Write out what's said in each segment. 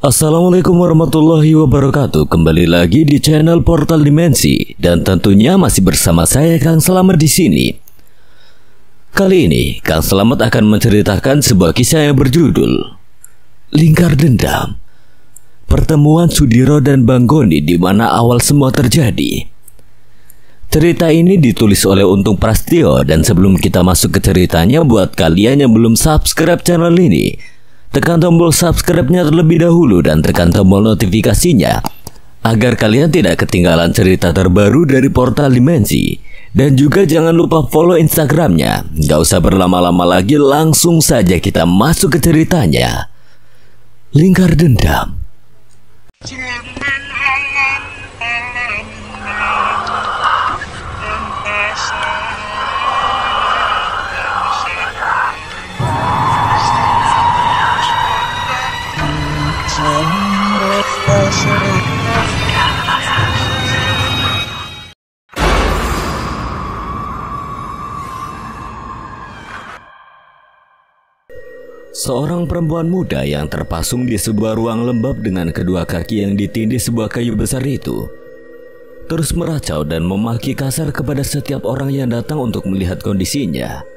Assalamualaikum warahmatullahi wabarakatuh. Kembali lagi di channel Portal Dimensi dan tentunya masih bersama saya Kang Slamet di sini. Kali ini Kang Slamet akan menceritakan sebuah kisah yang berjudul Lingkar Dendam. Pertemuan Sudiro dan Bang Goni di mana awal semua terjadi. Cerita ini ditulis oleh Untung Prastio, dan sebelum kita masuk ke ceritanya, buat kalian yang belum subscribe channel ini, tekan tombol subscribe-nya terlebih dahulu dan tekan tombol notifikasinya agar kalian tidak ketinggalan cerita terbaru dari Portal Dimensi. Dan juga jangan lupa follow Instagramnya. Gak usah berlama-lama lagi, langsung saja kita masuk ke ceritanya. Lingkar Dendam. Seorang perempuan muda yang terpasung di sebuah ruang lembab dengan kedua kaki yang ditindih sebuah kayu besar itu terus meracau dan memaki kasar kepada setiap orang yang datang untuk melihat kondisinya.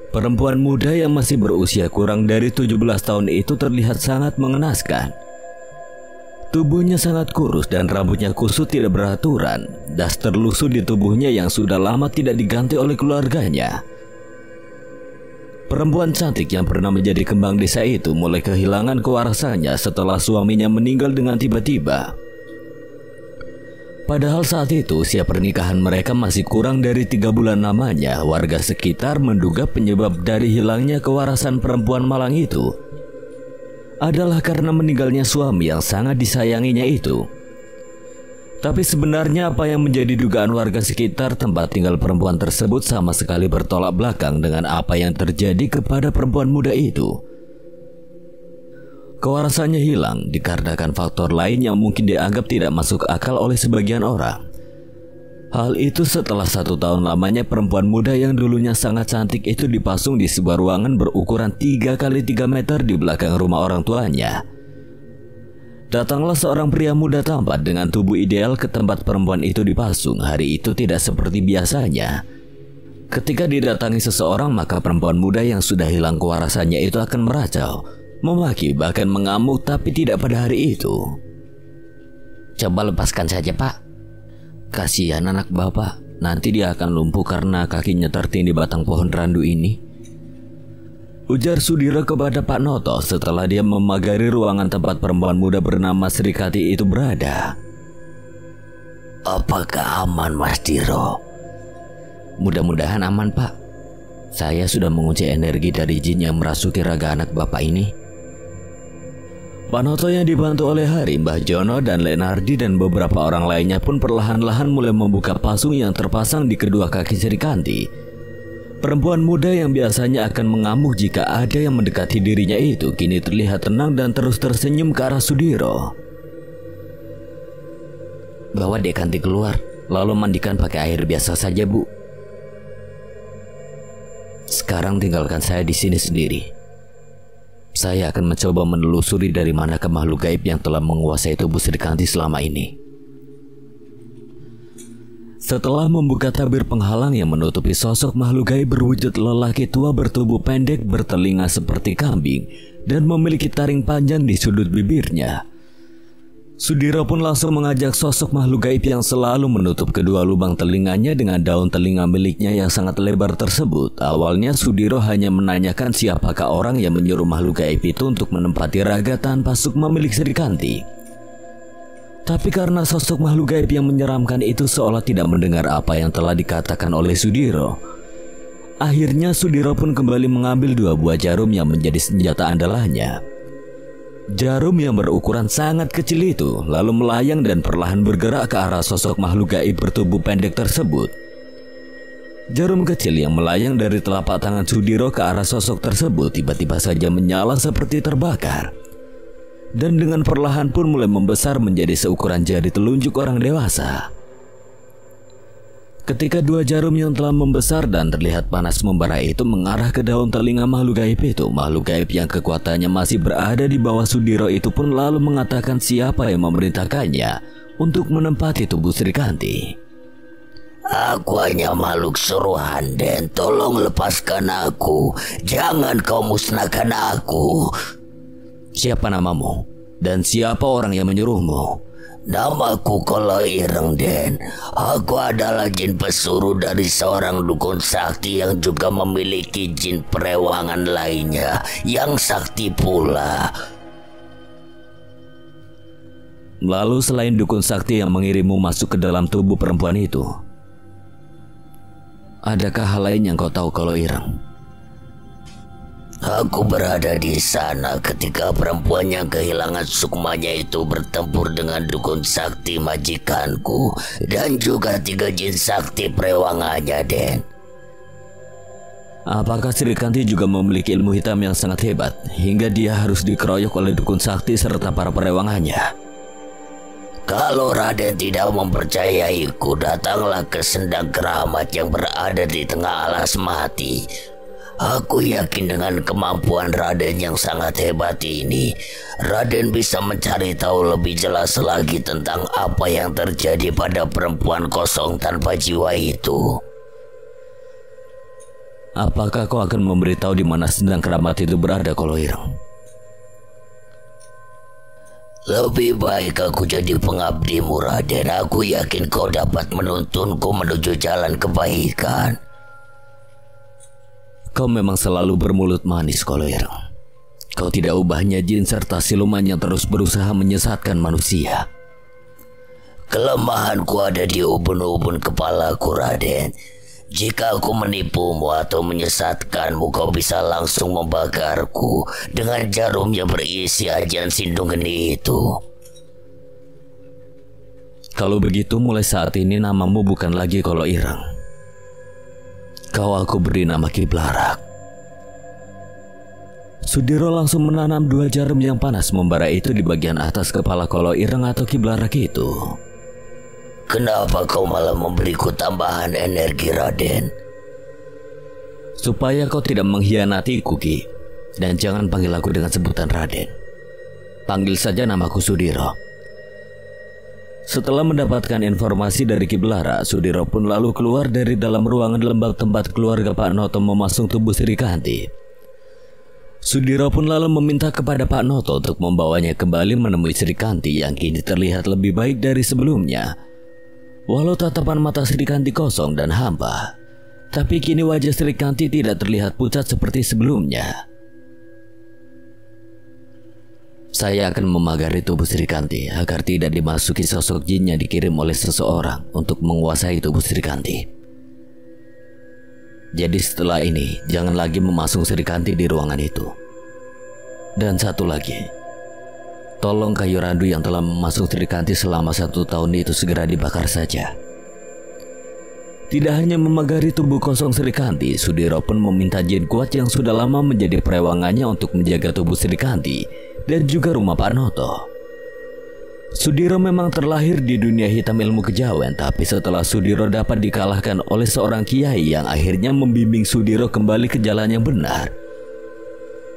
Perempuan muda yang masih berusia kurang dari 17 tahun itu terlihat sangat mengenaskan. Tubuhnya sangat kurus dan rambutnya kusut tidak beraturan. Daster lusuh di tubuhnya yang sudah lama tidak diganti oleh keluarganya. Perempuan cantik yang pernah menjadi kembang desa itu mulai kehilangan kewarasannya setelah suaminya meninggal dengan tiba-tiba. Padahal saat itu usia pernikahan mereka masih kurang dari 3 bulan lamanya. Warga sekitar menduga penyebab dari hilangnya kewarasan perempuan malang itu adalah karena meninggalnya suami yang sangat disayanginya itu. Tapi sebenarnya apa yang menjadi dugaan warga sekitar tempat tinggal perempuan tersebut sama sekali bertolak belakang dengan apa yang terjadi kepada perempuan muda itu. Kewarasannya hilang dikarenakan faktor lain yang mungkin dianggap tidak masuk akal oleh sebagian orang. Hal itu setelah 1 tahun lamanya perempuan muda yang dulunya sangat cantik itu dipasung di sebuah ruangan berukuran 3 kali 3 meter di belakang rumah orang tuanya. Datanglah seorang pria muda tampan dengan tubuh ideal ke tempat perempuan itu dipasung. Hari itu tidak seperti biasanya. Ketika didatangi seseorang, maka perempuan muda yang sudah hilang kewarasannya itu akan meracau, memaki, bahkan mengamuk, tapi tidak pada hari itu. Coba lepaskan saja, Pak. Kasihan anak bapak, nanti dia akan lumpuh karena kakinya tertindih batang pohon randu ini, ujar Sudiro kepada Pak Noto setelah dia memagari ruangan tempat perempuan muda bernama Srikati itu berada. Apakah aman, Mas Diro? Mudah-mudahan aman, Pak. Saya sudah mengunci energi dari jin yang merasuki raga anak bapak ini. Pak Noto yang dibantu oleh Hari, Mbah Jono, dan Lenardi dan beberapa orang lainnya pun perlahan-lahan mulai membuka pasung yang terpasang di kedua kaki Srikati. Perempuan muda yang biasanya akan mengamuk jika ada yang mendekati dirinya itu kini terlihat tenang dan terus tersenyum ke arah Sudiro. Bawa Dek Kanti keluar, lalu mandikan pakai air biasa saja, Bu. Sekarang tinggalkan saya di sini sendiri. Saya akan mencoba menelusuri dari manakah makhluk gaib yang telah menguasai tubuh Srikati selama ini. Setelah membuka tabir penghalang yang menutupi sosok makhluk gaib berwujud lelaki tua bertubuh pendek, bertelinga seperti kambing, dan memiliki taring panjang di sudut bibirnya, Sudiro pun langsung mengajak sosok makhluk gaib yang selalu menutup kedua lubang telinganya dengan daun telinga miliknya yang sangat lebar tersebut. Awalnya Sudiro hanya menanyakan siapakah orang yang menyuruh makhluk gaib itu untuk menempati raga tanpa sukma milik Srikati. Tapi karena sosok makhluk gaib yang menyeramkan itu seolah tidak mendengar apa yang telah dikatakan oleh Sudiro, akhirnya Sudiro pun kembali mengambil 2 buah jarum yang menjadi senjata andalannya. Jarum yang berukuran sangat kecil itu lalu melayang dan perlahan bergerak ke arah sosok makhluk gaib bertubuh pendek tersebut. Jarum kecil yang melayang dari telapak tangan Sudiro ke arah sosok tersebut tiba-tiba saja menyala seperti terbakar, dan dengan perlahan pun mulai membesar menjadi seukuran jari telunjuk orang dewasa. Ketika dua jarum yang telah membesar dan terlihat panas membara itu mengarah ke daun telinga makhluk gaib itu, makhluk gaib yang kekuatannya masih berada di bawah Sudiro itu pun lalu mengatakan siapa yang memerintahkannya untuk menempati tubuh Srikanti. Aku hanya makhluk suruhan, Den. Tolong lepaskan aku. Jangan kau musnahkan aku. Siapa namamu? Dan siapa orang yang menyuruhmu? Namaku Kolo Ireng, Den. Aku adalah jin pesuruh dari seorang dukun sakti yang juga memiliki jin perewangan lainnya yang sakti pula. Lalu selain dukun sakti yang mengirimmu masuk ke dalam tubuh perempuan itu, adakah hal lain yang kau tahu, Kolo Ireng? Aku berada di sana ketika perempuan yang kehilangan sukmanya itu bertempur dengan dukun sakti majikanku dan juga 3 jin sakti perewangannya, Den. Apakah Srikanti juga memiliki ilmu hitam yang sangat hebat hingga dia harus dikeroyok oleh dukun sakti serta para perewangannya? Kalau Raden tidak mempercayaiku, datanglah ke Sendang Keramat yang berada di tengah alas mati. Aku yakin dengan kemampuan Raden yang sangat hebat ini, Raden bisa mencari tahu lebih jelas lagi tentang apa yang terjadi pada perempuan kosong tanpa jiwa itu. Apakah kau akan memberitahu di mana Sendang Keramat itu berada, Kolo Ireng? Lebih baik aku jadi pengabdimu, Raden. Aku yakin kau dapat menuntunku menuju jalan kebaikan. Kau memang selalu bermulut manis, Kolo Ireng. Kau tidak ubahnya jin serta siluman yang terus berusaha menyesatkan manusia. Kelemahanku ada di ubun-ubun kepalaku, Raden. Jika aku menipumu atau menyesatkanmu, kau bisa langsung membakarku dengan jarum yang berisi ajian sindung geni itu. Kalau begitu mulai saat ini namamu bukan lagi Kolo Ireng. Kau aku beri nama Ki Blarak. Sudiro langsung menanam 2 jarum yang panas membara itu di bagian atas kepala Kolo Ireng atau Ki Blarak itu. Kenapa kau malah memberiku tambahan energi, Raden? Supaya kau tidak mengkhianatiku, Ki. Dan jangan panggil aku dengan sebutan Raden. Panggil saja namaku Sudiro. Setelah mendapatkan informasi dari Ki Blarak, Sudiro pun lalu keluar dari dalam ruangan lembah tempat keluarga Pak Noto memasung tubuh Srikanti. Sudiro pun lalu meminta kepada Pak Noto untuk membawanya kembali menemui Srikanti yang kini terlihat lebih baik dari sebelumnya. Walau tatapan mata Srikanti kosong dan hampa, tapi kini wajah Srikanti tidak terlihat pucat seperti sebelumnya. Saya akan memagari tubuh Srikanti agar tidak dimasuki sosok jin yang dikirim oleh seseorang untuk menguasai tubuh Srikanti. Jadi setelah ini, jangan lagi memasung Srikanti di ruangan itu. Dan satu lagi, tolong kayu randu yang telah memasung Srikanti selama 1 tahun itu segera dibakar saja. Tidak hanya memagari tubuh kosong Srikanti, Sudiro pun meminta jin kuat yang sudah lama menjadi perewangannya untuk menjaga tubuh Srikanti dan juga rumah Pak Noto. Sudiro memang terlahir di dunia hitam ilmu kejawen, tapi setelah Sudiro dapat dikalahkan oleh seorang kiai yang akhirnya membimbing Sudiro kembali ke jalan yang benar,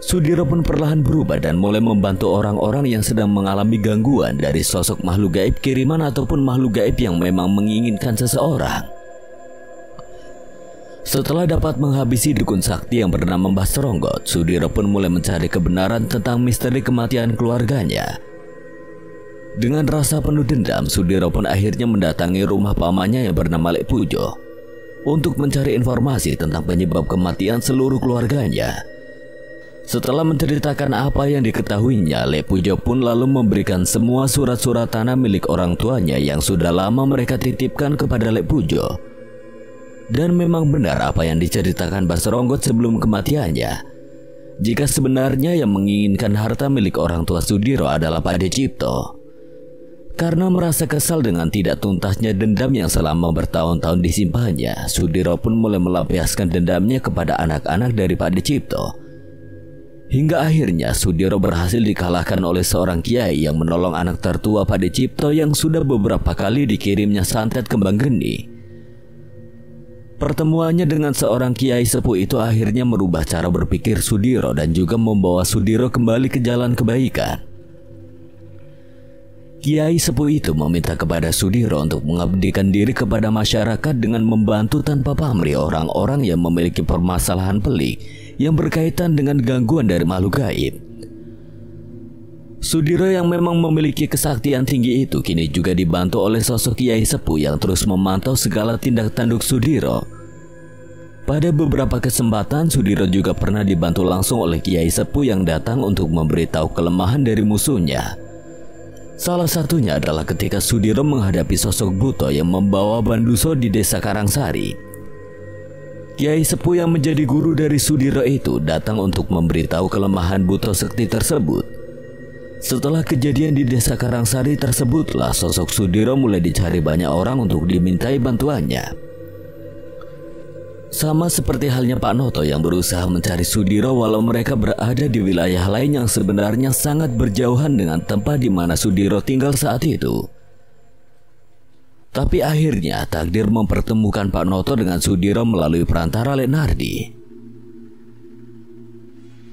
Sudiro pun perlahan berubah dan mulai membantu orang-orang yang sedang mengalami gangguan dari sosok makhluk gaib kiriman ataupun makhluk gaib yang memang menginginkan seseorang. Setelah dapat menghabisi dukun sakti yang bernama Mbah Seronggot, Sudiro pun mulai mencari kebenaran tentang misteri kematian keluarganya. Dengan rasa penuh dendam, Sudiro pun akhirnya mendatangi rumah pamannya yang bernama Lek Pujo untuk mencari informasi tentang penyebab kematian seluruh keluarganya. Setelah menceritakan apa yang diketahuinya, Lek Pujo pun lalu memberikan semua surat-surat tanah milik orang tuanya yang sudah lama mereka titipkan kepada Lek Pujo. Dan memang benar apa yang diceritakan Mbah Seronggot sebelum kematiannya. Jika sebenarnya yang menginginkan harta milik orang tua Sudiro adalah Pak De Cipto. Karena merasa kesal dengan tidak tuntasnya dendam yang selama bertahun-tahun disimpannya, Sudiro pun mulai melampiaskan dendamnya kepada anak-anak dari Pak De Cipto. Hingga akhirnya Sudiro berhasil dikalahkan oleh seorang kiai yang menolong anak tertua Pak De Cipto yang sudah beberapa kali dikirimnya santet kembang geni. Pertemuannya dengan seorang kiai sepuh itu akhirnya merubah cara berpikir Sudiro dan juga membawa Sudiro kembali ke jalan kebaikan. Kiai sepuh itu meminta kepada Sudiro untuk mengabdikan diri kepada masyarakat dengan membantu tanpa pamrih orang-orang yang memiliki permasalahan pelik yang berkaitan dengan gangguan dari makhluk gaib. Sudiro yang memang memiliki kesaktian tinggi itu kini juga dibantu oleh sosok kiai sepuh yang terus memantau segala tindak tanduk Sudiro. Pada beberapa kesempatan Sudiro juga pernah dibantu langsung oleh kiai sepuh yang datang untuk memberitahu kelemahan dari musuhnya. Salah satunya adalah ketika Sudiro menghadapi sosok Buto yang membawa Banduso di desa Karangsari. Kiai sepuh yang menjadi guru dari Sudiro itu datang untuk memberitahu kelemahan Buto Sekti tersebut. Setelah kejadian di desa Karangsari tersebutlah sosok Sudiro mulai dicari banyak orang untuk dimintai bantuannya. Sama seperti halnya Pak Noto yang berusaha mencari Sudiro walau mereka berada di wilayah lain yang sebenarnya sangat berjauhan dengan tempat di mana Sudiro tinggal saat itu. Tapi akhirnya takdir mempertemukan Pak Noto dengan Sudiro melalui perantara Lenardi.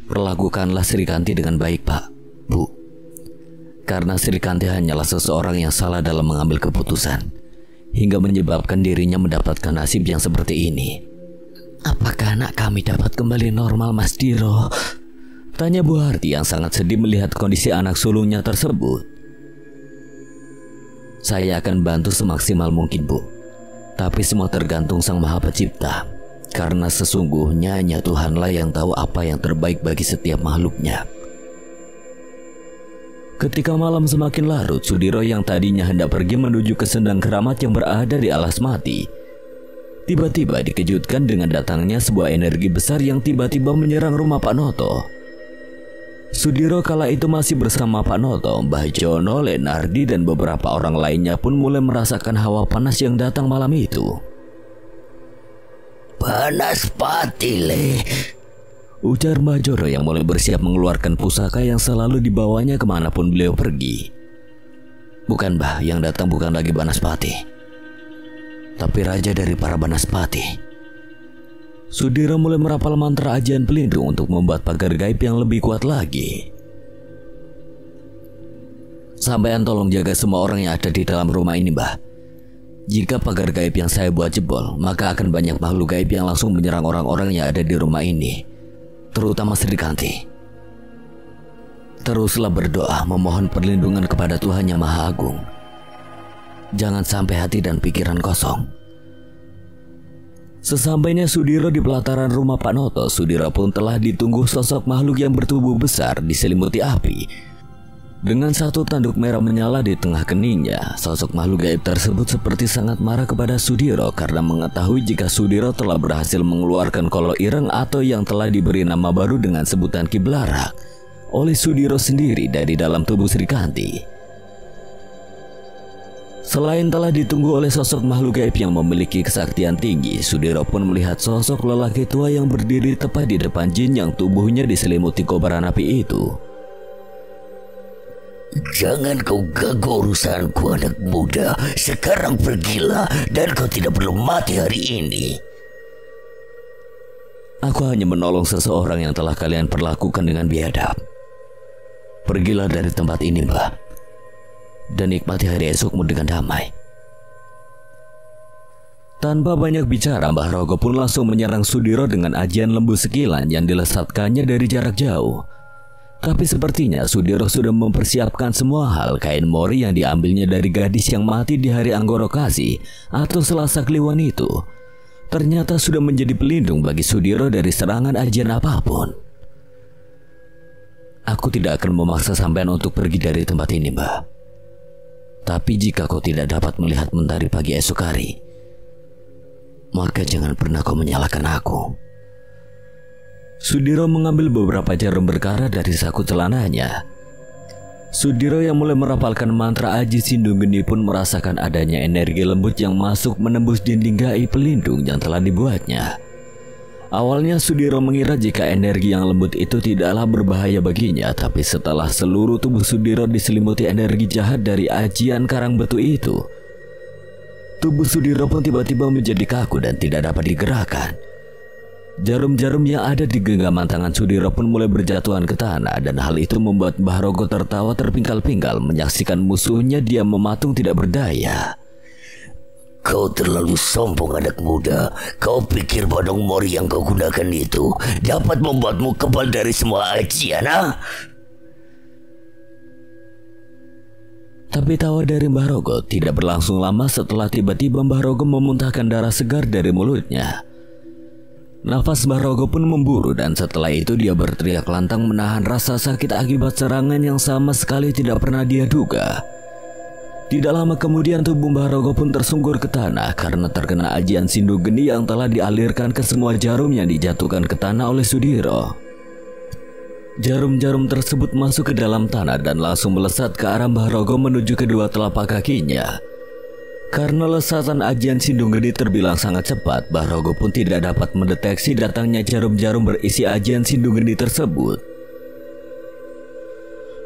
Perlakukanlah Srikanti dengan baik, Pak, Bu. Karena Srikanti hanyalah seseorang yang salah dalam mengambil keputusan, hingga menyebabkan dirinya mendapatkan nasib yang seperti ini. Apakah anak kami dapat kembali normal, Mas Diro? Tanya Bu Harti yang sangat sedih melihat kondisi anak sulungnya tersebut. Saya akan bantu semaksimal mungkin, Bu. Tapi semua tergantung Sang Maha Pencipta. Karena sesungguhnya hanya Tuhanlah yang tahu apa yang terbaik bagi setiap makhluknya. Ketika malam semakin larut, Sudiro yang tadinya hendak pergi menuju ke sendang keramat yang berada di Alas Mati, tiba-tiba dikejutkan dengan datangnya sebuah energi besar yang tiba-tiba menyerang rumah Pak Noto. Sudiro kala itu masih bersama Pak Noto, Mbah Jono, Lenardi, dan beberapa orang lainnya pun mulai merasakan hawa panas yang datang malam itu. Panas pati, Le. Ujar Mbah Jono yang mulai bersiap mengeluarkan pusaka yang selalu dibawanya kemanapun beliau pergi. Bukan, Mbah, yang datang bukan lagi Banaspati, tapi raja dari para Banaspati. Sudiro mulai merapal mantra ajian pelindung untuk membuat pagar gaib yang lebih kuat lagi. Sampaian tolong jaga semua orang yang ada di dalam rumah ini, Mbah. Jika pagar gaib yang saya buat jebol, maka akan banyak makhluk gaib yang langsung menyerang orang-orang yang ada di rumah ini, terutama Srikanti. Teruslah berdoa memohon perlindungan kepada Tuhan Yang Maha Agung. Jangan sampai hati dan pikiran kosong. Sesampainya Sudiro di pelataran rumah Pak Noto, Sudiro pun telah ditunggu sosok makhluk yang bertubuh besar diselimuti api. Dengan satu tanduk merah menyala di tengah keningnya, sosok makhluk gaib tersebut seperti sangat marah kepada Sudiro karena mengetahui jika Sudiro telah berhasil mengeluarkan kolo ireng atau yang telah diberi nama baru dengan sebutan Kiblarak oleh Sudiro sendiri dari dalam tubuh Srikanti. Selain telah ditunggu oleh sosok makhluk gaib yang memiliki kesaktian tinggi, Sudiro pun melihat sosok lelaki tua yang berdiri tepat di depan jin yang tubuhnya diselimuti kobaran api itu. Jangan kau ganggu urusanku, anak muda. Sekarang pergilah dan kau tidak perlu mati hari ini. Aku hanya menolong seseorang yang telah kalian perlakukan dengan biadab. Pergilah dari tempat ini, Mbah, dan nikmati hari esokmu dengan damai. Tanpa banyak bicara, Mbah Rogo pun langsung menyerang Sudiro dengan ajian lembu sekilan yang dilesatkannya dari jarak jauh. Tapi sepertinya Sudiro sudah mempersiapkan semua hal. Kain mori yang diambilnya dari gadis yang mati di hari Anggoro Kasi atau Selasa Kliwon itu ternyata sudah menjadi pelindung bagi Sudiro dari serangan ajian apapun. Aku tidak akan memaksa sampean untuk pergi dari tempat ini, Mbah. Tapi jika kau tidak dapat melihat mentari pagi esok hari, maka jangan pernah kau menyalahkan aku. Sudiro mengambil beberapa jarum berkarat dari saku celananya. Sudiro yang mulai merapalkan mantra Aji Sindung Geni pun merasakan adanya energi lembut yang masuk menembus dinding gaib pelindung yang telah dibuatnya. Awalnya Sudiro mengira jika energi yang lembut itu tidaklah berbahaya baginya, tapi setelah seluruh tubuh Sudiro diselimuti energi jahat dari ajian karang betu itu, Tubuh Sudiro pun tiba-tiba menjadi kaku dan tidak dapat digerakkan. Jarum-jarum yang ada di genggaman tangan Sudiro pun mulai berjatuhan ke tanah, dan hal itu membuat Mbah Rogo tertawa terpingkal-pingkal menyaksikan musuhnya dia mematung tidak berdaya. Kau terlalu sombong anak muda. Kau pikir bodong mori yang kau gunakan itu dapat membuatmu kebal dari semua ajian, ha? Tapi tawa dari Mbah Rogo tidak berlangsung lama setelah tiba-tiba Mbah Rogo memuntahkan darah segar dari mulutnya. Nafas Mbah Rogo pun memburu, dan setelah itu dia berteriak lantang menahan rasa sakit akibat serangan yang sama sekali tidak pernah dia duga. Tidak lama kemudian tubuh Mbah Rogo pun tersungkur ke tanah karena terkena ajian sindu geni yang telah dialirkan ke semua jarum yang dijatuhkan ke tanah oleh Sudiro. Jarum-jarum tersebut masuk ke dalam tanah dan langsung melesat ke arah Mbah Rogo menuju kedua telapak kakinya. Karena lesatan ajian sindu geni terbilang sangat cepat, Mbah Rogo pun tidak dapat mendeteksi datangnya jarum-jarum berisi ajian sindu geni tersebut.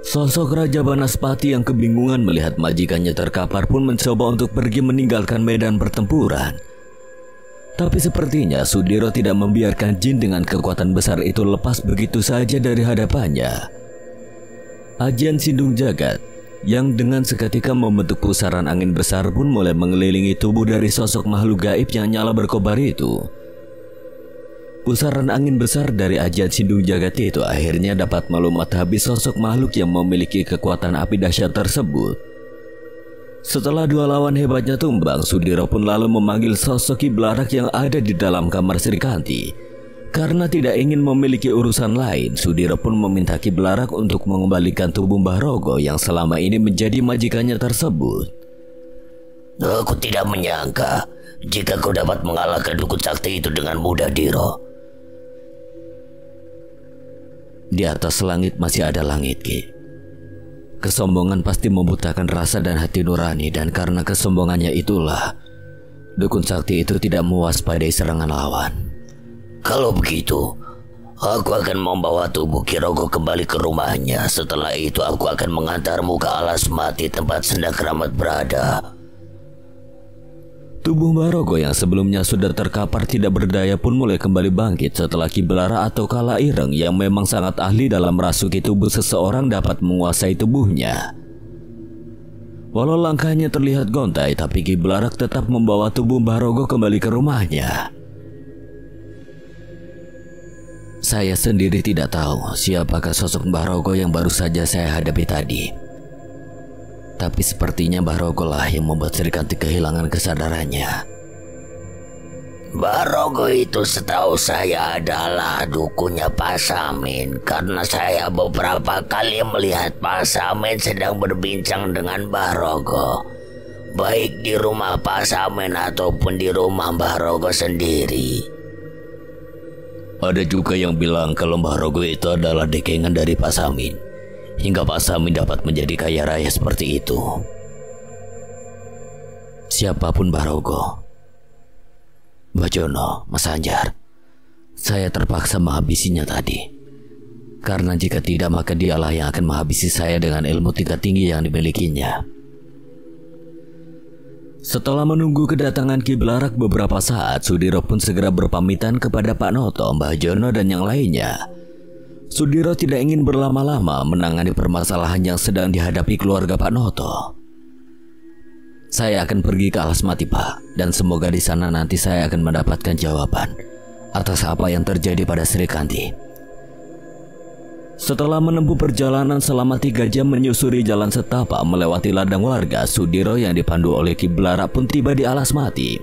Sosok Raja Banaspati yang kebingungan melihat majikannya terkapar pun mencoba untuk pergi meninggalkan medan pertempuran. Tapi sepertinya Sudiro tidak membiarkan jin dengan kekuatan besar itu lepas begitu saja dari hadapannya. Ajian Sindung Jagat yang dengan seketika membentuk pusaran angin besar pun mulai mengelilingi tubuh dari sosok makhluk gaib yang nyala berkobar itu. Pusaran angin besar dari ajian Sindung Jagat itu akhirnya dapat melumat habis sosok makhluk yang memiliki kekuatan api dahsyat tersebut. Setelah dua lawan hebatnya tumbang, Sudiro pun lalu memanggil sosok Ki Blarak yang ada di dalam kamar Srikanti. Karena tidak ingin memiliki urusan lain, Sudiro pun meminta Ki Blarak untuk mengembalikan tubuh Mbah Rogo yang selama ini menjadi majikannya tersebut. Aku tidak menyangka jika kau dapat mengalahkan dukun sakti itu dengan mudah, Diro. Di atas langit masih ada langit, Ki. Kesombongan pasti membutakan rasa dan hati nurani, dan karena kesombongannya itulah dukun sakti itu tidak mewaspadai serangan lawan. Kalau begitu, aku akan membawa tubuh Ki Rogo kembali ke rumahnya. Setelah itu aku akan mengantarmu ke alas mati tempat Sendang Keramat berada. Tubuh Mbah Rogo yang sebelumnya sudah terkapar tidak berdaya pun mulai kembali bangkit setelah Ki Belara atau Kala Ireng yang memang sangat ahli dalam merasuki tubuh seseorang dapat menguasai tubuhnya. Walau langkahnya terlihat gontai, tapi Ki Belarak tetap membawa tubuh Mbah Rogo kembali ke rumahnya. Saya sendiri tidak tahu siapakah sosok Mbah Rogo yang baru saja saya hadapi tadi. Tapi sepertinya Mbah Rogo lah yang membuat Srikanti kehilangan kesadarannya. Mbah Rogo itu setahu saya adalah dukunnya Pak Samin. Karena saya beberapa kali melihat Pak Samin sedang berbincang dengan Mbah Rogo, baik di rumah Pak Samin ataupun di rumah Mbah Rogo sendiri. Ada juga yang bilang kalau Mbah Rogo itu adalah dekengan dari Pak Samin, hingga Pak Samin dapat menjadi kaya raya seperti itu. Siapapun Mbah Rogo, Mbah Jono, Mas Anjar, saya terpaksa menghabisinya tadi. Karena jika tidak, maka dialah yang akan menghabisi saya dengan ilmu tingkat tinggi yang dimilikinya. Setelah menunggu kedatangan Ki Belarak beberapa saat, Sudiro pun segera berpamitan kepada Pak Noto, Mbah Jono, dan yang lainnya. Sudiro tidak ingin berlama-lama menangani permasalahan yang sedang dihadapi keluarga Pak Noto. Saya akan pergi ke alas mati, Pak, dan semoga di sana nanti saya akan mendapatkan jawaban atas apa yang terjadi pada Srikanti. Setelah menempuh perjalanan selama 3 jam menyusuri jalan setapak melewati ladang warga, Sudiro yang dipandu oleh Ki Belarak pun tiba di alas mati.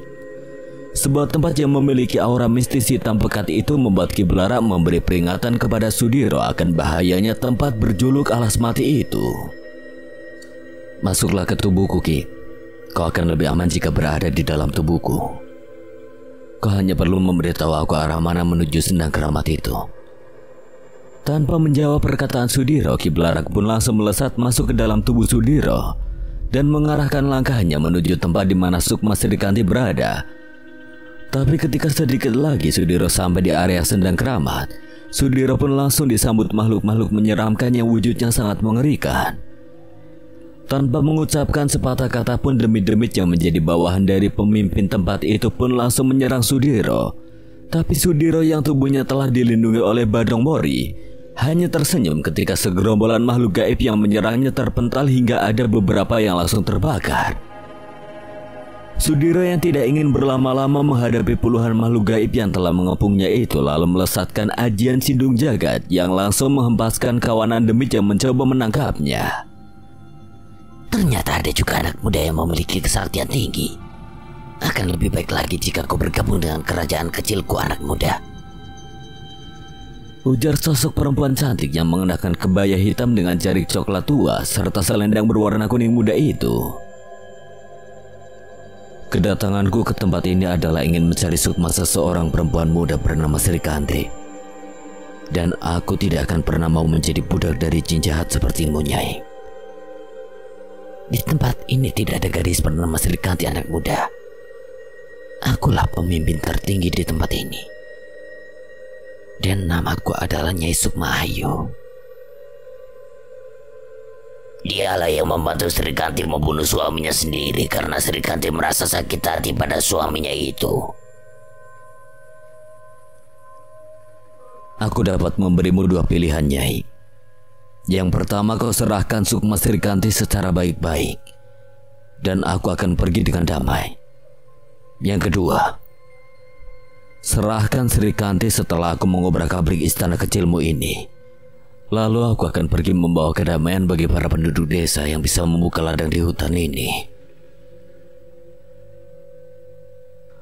Sebuah tempat yang memiliki aura mistis hitam pekat itu membuat Ki Belarak memberi peringatan kepada Sudiro akan bahayanya tempat berjuluk alas mati itu. Masuklah ke tubuhku, Ki. Kau akan lebih aman jika berada di dalam tubuhku. Kau hanya perlu memberitahu aku arah mana menuju Sendang Keramat itu. Tanpa menjawab perkataan Sudiro, Ki Belarak pun langsung melesat masuk ke dalam tubuh Sudiro dan mengarahkan langkahnya menuju tempat di mana Sukma Srikanti berada. Tapi ketika sedikit lagi Sudiro sampai di area Sendang Keramat, Sudiro pun langsung disambut makhluk-makhluk menyeramkan yang wujudnya sangat mengerikan. Tanpa mengucapkan sepatah kata pun, demit-demit yang menjadi bawahan dari pemimpin tempat itu pun langsung menyerang Sudiro. Tapi Sudiro yang tubuhnya telah dilindungi oleh Badong Mori hanya tersenyum ketika segerombolan makhluk gaib yang menyerangnya terpental hingga ada beberapa yang langsung terbakar. Sudiro yang tidak ingin berlama-lama menghadapi puluhan makhluk gaib yang telah mengepungnya itu lalu melesatkan ajian Sindung Jagat yang langsung menghempaskan kawanan demit yang mencoba menangkapnya. Ternyata ada juga anak muda yang memiliki kesaktian tinggi. Akan lebih baik lagi jika kau bergabung dengan kerajaan kecilku, anak muda. Ujar sosok perempuan cantik yang mengenakan kebaya hitam dengan jarik coklat tua serta selendang berwarna kuning muda itu. Kedatanganku ke tempat ini adalah ingin mencari sukma seseorang perempuan muda bernama Sri Kanti. Dan aku tidak akan pernah mau menjadi budak dari jin jahat sepertimu, Nyai. Di tempat ini tidak ada gadis bernama Sri Kanti, anak muda. Akulah pemimpin tertinggi di tempat ini. Dan namaku adalah Nyai Sukma Ayu. Dialah yang membantu Sri Kanti membunuh suaminya sendiri karena Sri Kanti merasa sakit hati pada suaminya itu. Aku dapat memberimu dua pilihan, Nyai. Yang pertama, kau serahkan Sukma Sri Kanti secara baik-baik, dan aku akan pergi dengan damai. Yang kedua, serahkan Sri Kanti setelah aku mengobrak-abrik istana kecilmu ini. Lalu aku akan pergi membawa kedamaian bagi para penduduk desa yang bisa membuka ladang di hutan ini.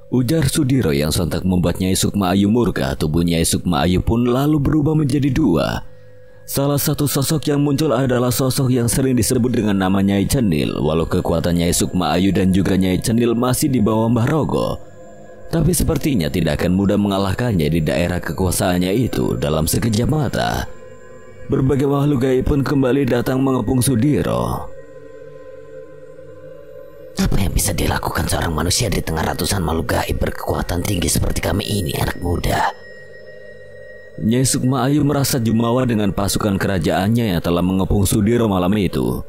Ujar Sudiro yang sontak membuat Nyai Sukma Ayu murka. Tubuh Nyai Sukma Ayu pun lalu berubah menjadi dua. Salah satu sosok yang muncul adalah sosok yang sering disebut dengan nama Nyai Cenil. Walau kekuatan Nyai Sukma Ayu dan juga Nyai Cenil masih di bawah Mbah Rogo, tapi sepertinya tidak akan mudah mengalahkannya di daerah kekuasaannya itu dalam sekejap mata. Berbagai makhluk gaib pun kembali datang mengepung Sudiro. Apa yang bisa dilakukan seorang manusia di tengah ratusan makhluk gaib berkekuatan tinggi seperti kami ini, anak muda? Nyai Sukma Ayu merasa jumawa dengan pasukan kerajaannya yang telah mengepung Sudiro malam itu.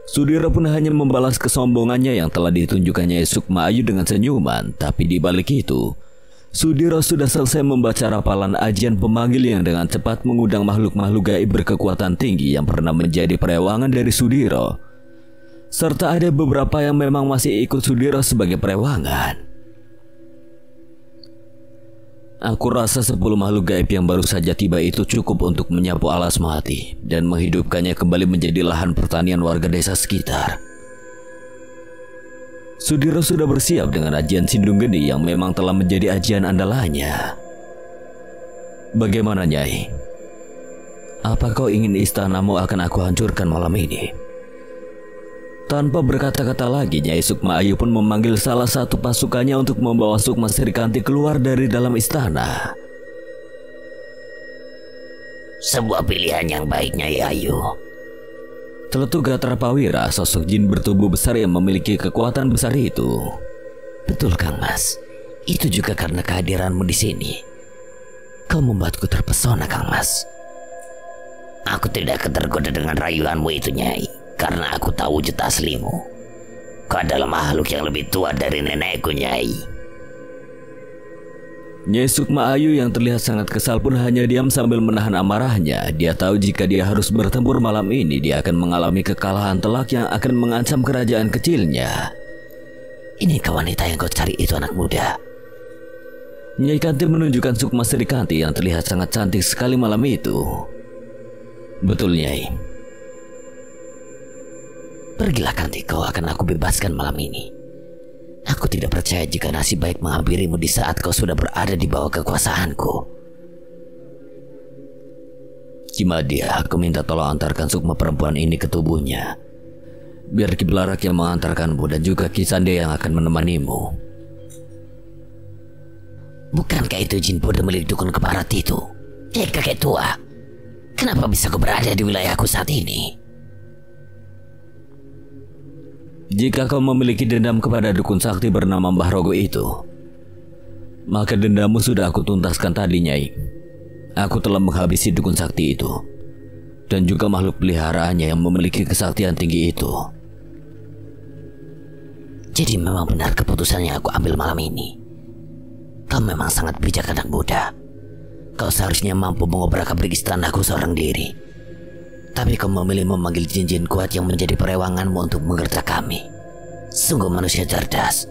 Sudiro pun hanya membalas kesombongannya yang telah ditunjukkan Nyai Sukma Ayu dengan senyuman. Tapi di balik itu, Sudiro sudah selesai membaca rapalan ajian pemanggil yang dengan cepat mengundang makhluk-makhluk gaib berkekuatan tinggi yang pernah menjadi perewangan dari Sudiro. Serta ada beberapa yang memang masih ikut Sudiro sebagai perewangan. Aku rasa 10 makhluk gaib yang baru saja tiba itu cukup untuk menyapu alas mati dan menghidupkannya kembali menjadi lahan pertanian warga desa sekitar. Sudiro sudah bersiap dengan ajian Sindung Gede yang memang telah menjadi ajian andalannya. Bagaimana, Nyai? Apa kau ingin istanamu akan aku hancurkan malam ini? Tanpa berkata-kata lagi, Nyai Sukma Ayu pun memanggil salah satu pasukannya untuk membawa Sukma Sri Kanti keluar dari dalam istana. Sebuah pilihan yang baik, Nyai Ayu. Celetuk Gatra Pawira, sosok jin bertubuh besar yang memiliki kekuatan besar itu. Betul, Kang Mas. Itu juga karena kehadiranmu di sini. Kau membuatku terpesona, Kang Mas. Aku tidak akan tergoda dengan rayuanmu itu, Nyai, karena aku tahu wujud aslimu. Kau adalah makhluk yang lebih tua dari nenekku, Nyai. Nyai Sukma Ayu yang terlihat sangat kesal pun hanya diam sambil menahan amarahnya. Dia tahu jika dia harus bertempur malam ini, dia akan mengalami kekalahan telak yang akan mengancam kerajaan kecilnya. Inikah wanita yang kau cari itu, anak muda? Nyai Kanti menunjukkan Sukma Sri Kanti yang terlihat sangat cantik sekali malam itu. Betul, Nyai. Pergilah, Kanti, kau akan aku bebaskan malam ini. Aku tidak percaya jika nasib baik menghampirimu di saat kau sudah berada di bawah kekuasaanku. Cimadia, aku minta tolong antarkan Sukma perempuan ini ke tubuhnya. Biar Ki Belarak yang mengantarkanmu dan juga Ki Sande yang akan menemanimu. Bukankah itu jin bodoh milik dukun kebarat itu? Kakek tua, kenapa bisa kau berada di wilayahku saat ini? Jika kau memiliki dendam kepada dukun sakti bernama Mbah Rogo itu, maka dendammu sudah aku tuntaskan tadi, Nyai. Aku telah menghabisi dukun sakti itu dan juga makhluk peliharaannya yang memiliki kesaktian tinggi itu. Jadi memang benar keputusan yang aku ambil malam ini. Kau memang sangat bijak anak muda. Kau seharusnya mampu mengobrak-abrik istanaku seorang diri. Tapi kau memilih memanggil jin-jin kuat yang menjadi perewanganmu untuk menggertak kami. Sungguh manusia cerdas.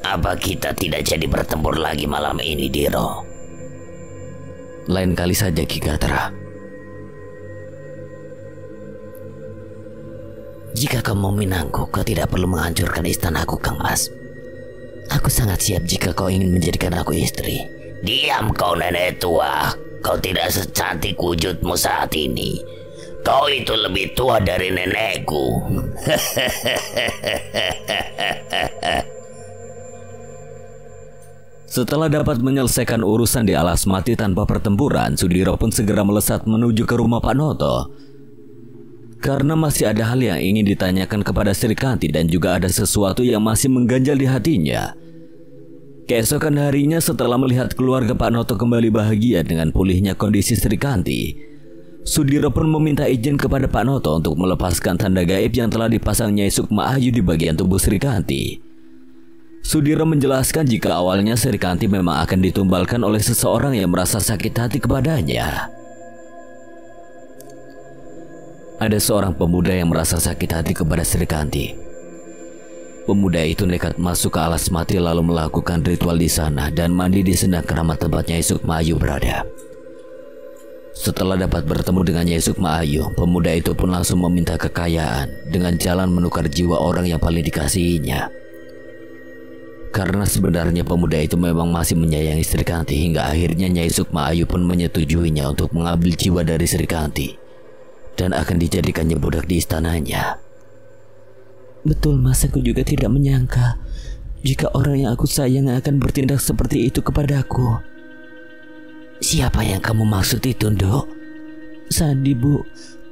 Apa kita tidak jadi bertempur lagi malam ini, Diro? Lain kali saja, Ki Gatra. Jika kau mau minangku, kau tidak perlu menghancurkan istanaku, Kang Mas. Aku sangat siap jika kau ingin menjadikan aku istri. Diam kau nenek tua. Kau tidak secantik wujudmu saat ini. Kau itu lebih tua dari nenekku. Setelah dapat menyelesaikan urusan di Alas Mati tanpa pertempuran, Sudiro pun segera melesat menuju ke rumah Pak Noto. Karena masih ada hal yang ingin ditanyakan kepada Sri Kanti dan juga ada sesuatu yang masih mengganjal di hatinya. Keesokan harinya setelah melihat keluarga Pak Noto kembali bahagia dengan pulihnya kondisi Sri Kanti, Sudiro pun meminta izin kepada Pak Noto untuk melepaskan tanda gaib yang telah dipasang Nyai Sukma Ayu di bagian tubuh Sri Kanti. Sudiro menjelaskan jika awalnya Sri Kanti memang akan ditumbalkan oleh seseorang yang merasa sakit hati kepadanya. Ada seorang pemuda yang merasa sakit hati kepada Sri Kanti. Pemuda itu nekat masuk ke Alas Mati lalu melakukan ritual di sana dan mandi di sendang keramat tempat Nyai Sukma Ayu berada. Setelah dapat bertemu dengan Nyai Sukma Ayu, pemuda itu pun langsung meminta kekayaan dengan jalan menukar jiwa orang yang paling dikasihinya. Karena sebenarnya pemuda itu memang masih menyayangi Sri Kanti hingga akhirnya Nyai Sukma Ayu pun menyetujuinya untuk mengambil jiwa dari Sri Kanti dan akan dijadikannya budak di istananya. Betul Mas, aku juga tidak menyangka jika orang yang aku sayang akan bertindak seperti itu kepadaku. Siapa yang kamu maksud itu, Nduk? Sandi, Bu.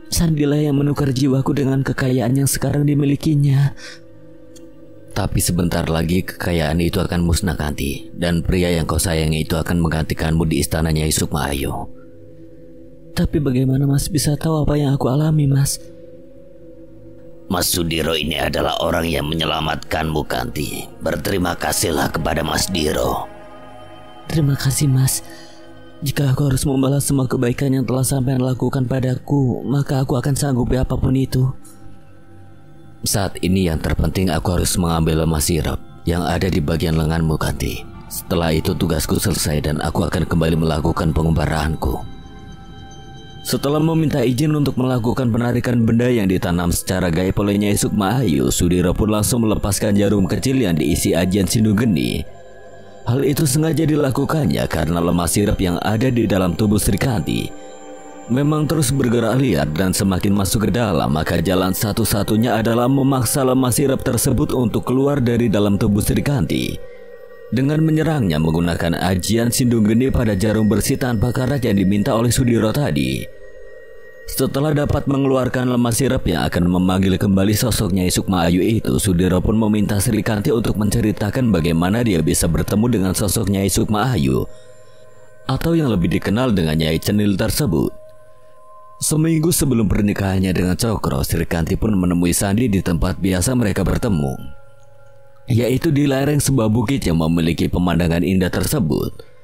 Sandilah yang menukar jiwaku dengan kekayaan yang sekarang dimilikinya. Tapi sebentar lagi kekayaan itu akan musnah, Kanti, dan pria yang kau sayangi itu akan menggantikanmu di istana Nyai Sukma Ayu. Tapi bagaimana Mas bisa tahu apa yang aku alami, Mas? Mas Sudiro ini adalah orang yang menyelamatkanmu, Kanti. Berterima kasihlah kepada Mas Diro. Terima kasih, Mas. Jika aku harus membalas semua kebaikan yang telah sampean lakukan padaku, maka aku akan sanggupi apapun itu. Saat ini yang terpenting aku harus mengambil lemah sirap yang ada di bagian lenganmu, Kanti. Setelah itu tugasku selesai dan aku akan kembali melakukan pengembaraanku. Setelah meminta izin untuk melakukan penarikan benda yang ditanam secara gaib oleh Nyai Sukma Ayu, Sudiro pun langsung melepaskan jarum kecil yang diisi ajian Sindugeni. Hal itu sengaja dilakukannya karena lemah sirap yang ada di dalam tubuh Sri Kanti memang terus bergerak liar dan semakin masuk ke dalam, maka jalan satu-satunya adalah memaksa lemah sirap tersebut untuk keluar dari dalam tubuh Sri Kanti dengan menyerangnya menggunakan ajian Sindugeni pada jarum bersih tanpa karat yang diminta oleh Sudiro tadi. Setelah dapat mengeluarkan lemah sirap yang akan memanggil kembali sosok Nyai Sukma Ayu itu, Sudiro pun meminta Sri Kanti untuk menceritakan bagaimana dia bisa bertemu dengan sosok Nyai Sukma Ayu atau yang lebih dikenal dengan Nyai Cenil tersebut. Seminggu sebelum pernikahannya dengan Cokro, Sri Kanti pun menemui Sandi di tempat biasa mereka bertemu, yaitu di lereng sebuah bukit yang memiliki pemandangan indah tersebut.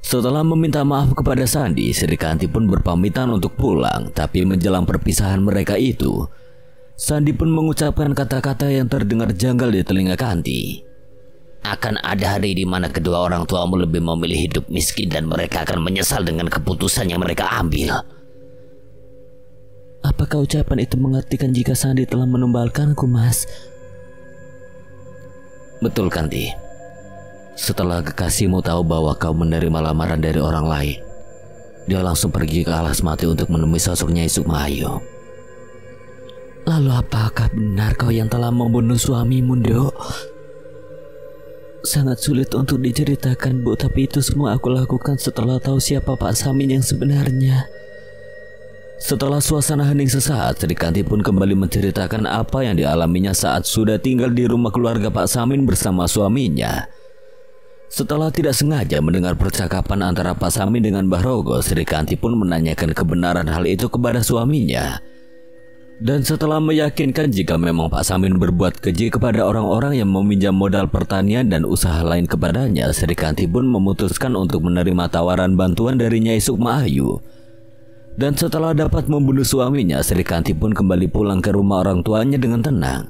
Setelah meminta maaf kepada Sandi, Sri Kanti pun berpamitan untuk pulang. Tapi menjelang perpisahan mereka itu, Sandi pun mengucapkan kata-kata yang terdengar janggal di telinga Kanti. Akan ada hari di mana kedua orang tuamu lebih memilih hidup miskin dan mereka akan menyesal dengan keputusan yang mereka ambil. Apakah ucapan itu mengartikan jika Sandi telah menumbalkanku, Mas? Betul, Kanti. Setelah kekasihmu tahu bahwa kau menerima lamaran dari orang lain, dia langsung pergi ke Alas Mati untuk menemui sosok Nyai Sukma Ayu. Lalu apakah benar kau yang telah membunuh suamimu, Nduk? Sangat sulit untuk diceritakan, Bu, tapi itu semua aku lakukan setelah tahu siapa Pak Samin yang sebenarnya. Setelah suasana hening sesaat, Sri Kanti pun kembali menceritakan apa yang dialaminya saat sudah tinggal di rumah keluarga Pak Samin bersama suaminya. Setelah tidak sengaja mendengar percakapan antara Pak Samin dengan Mbah Rogo, Sri Kanti pun menanyakan kebenaran hal itu kepada suaminya. Dan setelah meyakinkan jika memang Pak Samin berbuat keji kepada orang-orang yang meminjam modal pertanian dan usaha lain kepadanya, Sri Kanti pun memutuskan untuk menerima tawaran bantuan dari Nyai Sukma Ayu. Dan setelah dapat membunuh suaminya, Sri Kanti pun kembali pulang ke rumah orang tuanya dengan tenang.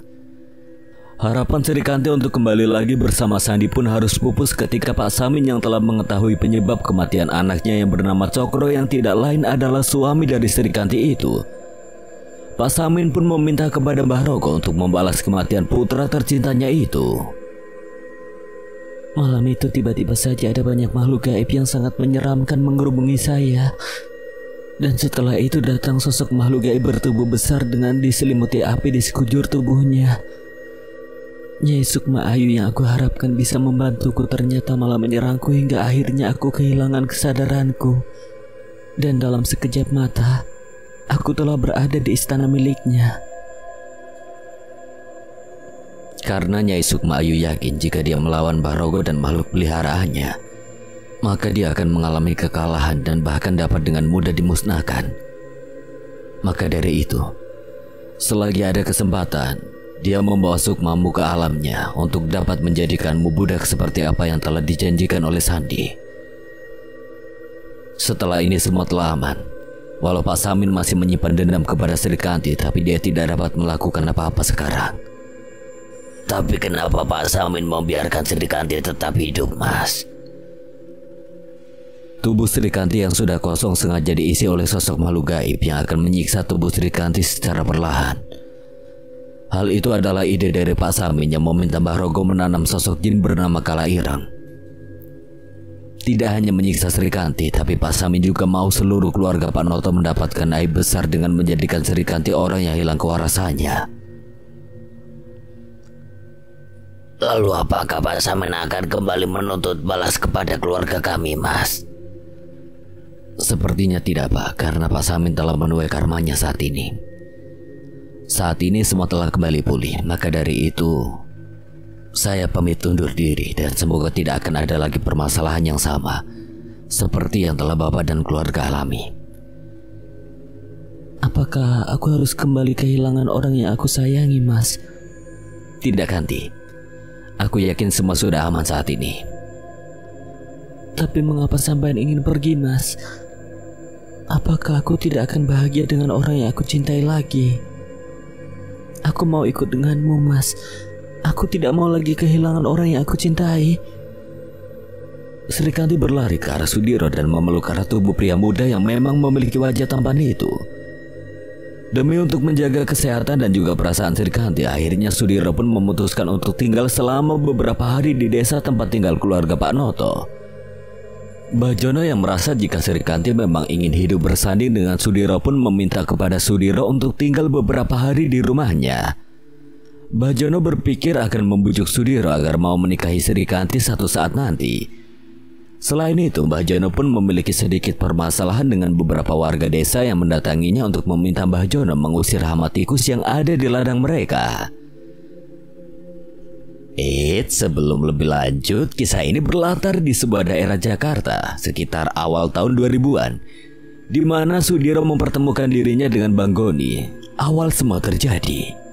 Harapan Sri Kanti untuk kembali lagi bersama Sandi pun harus pupus ketika Pak Samin yang telah mengetahui penyebab kematian anaknya yang bernama Cokro yang tidak lain adalah suami dari Sri Kanti itu. Pak Samin pun meminta kepada Mbah Roko untuk membalas kematian putra tercintanya itu. Malam itu tiba-tiba saja ada banyak makhluk gaib yang sangat menyeramkan mengerubungi saya. Dan setelah itu datang sosok makhluk gaib bertubuh besar dengan diselimuti api di sekujur tubuhnya. Nyai Sukma Ayu yang aku harapkan bisa membantuku ternyata malah menyerangku hingga akhirnya aku kehilangan kesadaranku. Dan dalam sekejap mata, aku telah berada di istana miliknya. Karena Nyai Sukma Ayu yakin jika dia melawan Mbah Rogo dan makhluk peliharaannya, maka dia akan mengalami kekalahan dan bahkan dapat dengan mudah dimusnahkan. Maka dari itu, selagi ada kesempatan, dia membawa Sukmamu ke alamnya untuk dapat menjadikanmu budak seperti apa yang telah dijanjikan oleh Sandi. Setelah ini semua telah aman. Walau Pak Samin masih menyimpan dendam kepada Sri Kanti, tapi dia tidak dapat melakukan apa-apa sekarang. Tapi kenapa Pak Samin membiarkan Sri Kanti tetap hidup, Mas? Tubuh Sri Kanti yang sudah kosong sengaja diisi oleh sosok makhluk gaib yang akan menyiksa tubuh Sri Kanti secara perlahan. Hal itu adalah ide dari Pak Samin yang meminta Mbah Rogo menanam sosok jin bernama Kala Ireng. Tidak hanya menyiksa Sri Kanti, tapi Pak Samin juga mau seluruh keluarga Pak Noto mendapatkan aib besar dengan menjadikan Sri Kanti orang yang hilang kewarasannya. Lalu apakah Pak Samin akan kembali menuntut balas kepada keluarga kami, Mas? Sepertinya tidak, Pak, karena Pak Samin telah menuai karmanya saat ini. Saat ini semua telah kembali pulih, maka dari itu saya pamit undur diri dan semoga tidak akan ada lagi permasalahan yang sama seperti yang telah Bapak dan keluarga alami. Apakah aku harus kembali kehilangan orang yang aku sayangi, Mas? Tidak, Kanti. Aku yakin semua sudah aman saat ini. Tapi mengapa sampean ingin pergi, Mas? Apakah aku tidak akan bahagia dengan orang yang aku cintai lagi? Aku mau ikut denganmu, Mas. Aku tidak mau lagi kehilangan orang yang aku cintai. Sri Kanti berlari ke arah Sudiro dan memeluk arah tubuh pria muda yang memang memiliki wajah tampan itu. Demi untuk menjaga kesehatan dan juga perasaan Sri Kanti, akhirnya Sudiro pun memutuskan untuk tinggal selama beberapa hari di desa tempat tinggal keluarga Pak Noto. Mbah Jono yang merasa jika Sri Kanti memang ingin hidup bersanding dengan Sudiro pun meminta kepada Sudiro untuk tinggal beberapa hari di rumahnya. Mbah Jono berpikir akan membujuk Sudiro agar mau menikahi Sri Kanti satu saat nanti. Selain itu, Mbah Jono pun memiliki sedikit permasalahan dengan beberapa warga desa yang mendatanginya untuk meminta Mbah Jono mengusir hama tikus yang ada di ladang mereka. Sebelum lebih lanjut, kisah ini berlatar di sebuah daerah Jakarta sekitar awal tahun 2000-an, di mana Sudiro mempertemukan dirinya dengan Bang Goni. Awal semua terjadi.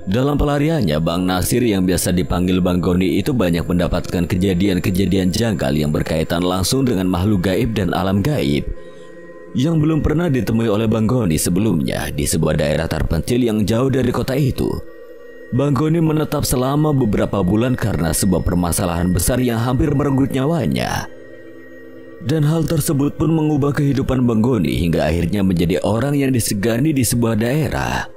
Dalam pelariannya, Bang Nasir yang biasa dipanggil Bang Goni itu banyak mendapatkan kejadian-kejadian janggal yang berkaitan langsung dengan makhluk gaib dan alam gaib yang belum pernah ditemui oleh Bang Goni sebelumnya di sebuah daerah terpencil yang jauh dari kota itu. Bang Goni menetap selama beberapa bulan karena sebuah permasalahan besar yang hampir merenggut nyawanya. Dan hal tersebut pun mengubah kehidupan Bang Goni hingga akhirnya menjadi orang yang disegani di sebuah daerah.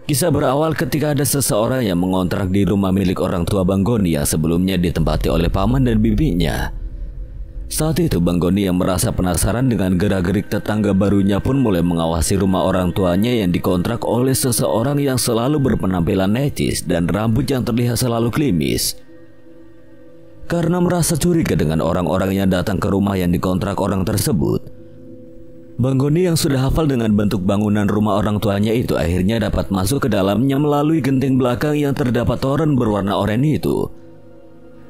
Kisah berawal ketika ada seseorang yang mengontrak di rumah milik orang tua Bang Goni yang sebelumnya ditempati oleh paman dan bibinya. Saat itu Bang Goni yang merasa penasaran dengan gerak-gerik tetangga barunya pun mulai mengawasi rumah orang tuanya yang dikontrak oleh seseorang yang selalu berpenampilan necis dan rambut yang terlihat selalu klimis. Karena merasa curiga dengan orang-orang yang datang ke rumah yang dikontrak orang tersebut, Bang Goni yang sudah hafal dengan bentuk bangunan rumah orang tuanya itu akhirnya dapat masuk ke dalamnya melalui genting belakang yang terdapat toren berwarna oranye itu.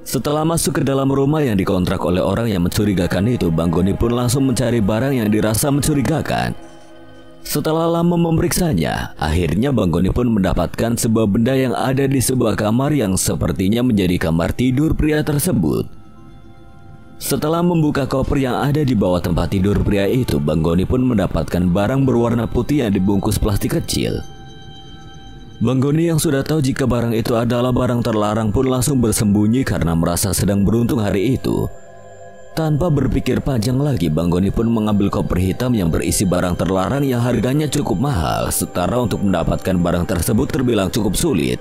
Setelah masuk ke dalam rumah yang dikontrak oleh orang yang mencurigakan itu, Bang Goni pun langsung mencari barang yang dirasa mencurigakan. Setelah lama memeriksanya, akhirnya Bang Goni pun mendapatkan sebuah benda yang ada di sebuah kamar yang sepertinya menjadi kamar tidur pria tersebut. Setelah membuka koper yang ada di bawah tempat tidur pria itu, Bang Goni pun mendapatkan barang berwarna putih yang dibungkus plastik kecil. Bang Goni yang sudah tahu jika barang itu adalah barang terlarang pun langsung bersembunyi karena merasa sedang beruntung hari itu. Tanpa berpikir panjang lagi, Bang Goni pun mengambil koper hitam yang berisi barang terlarang yang harganya cukup mahal, setara untuk mendapatkan barang tersebut terbilang cukup sulit.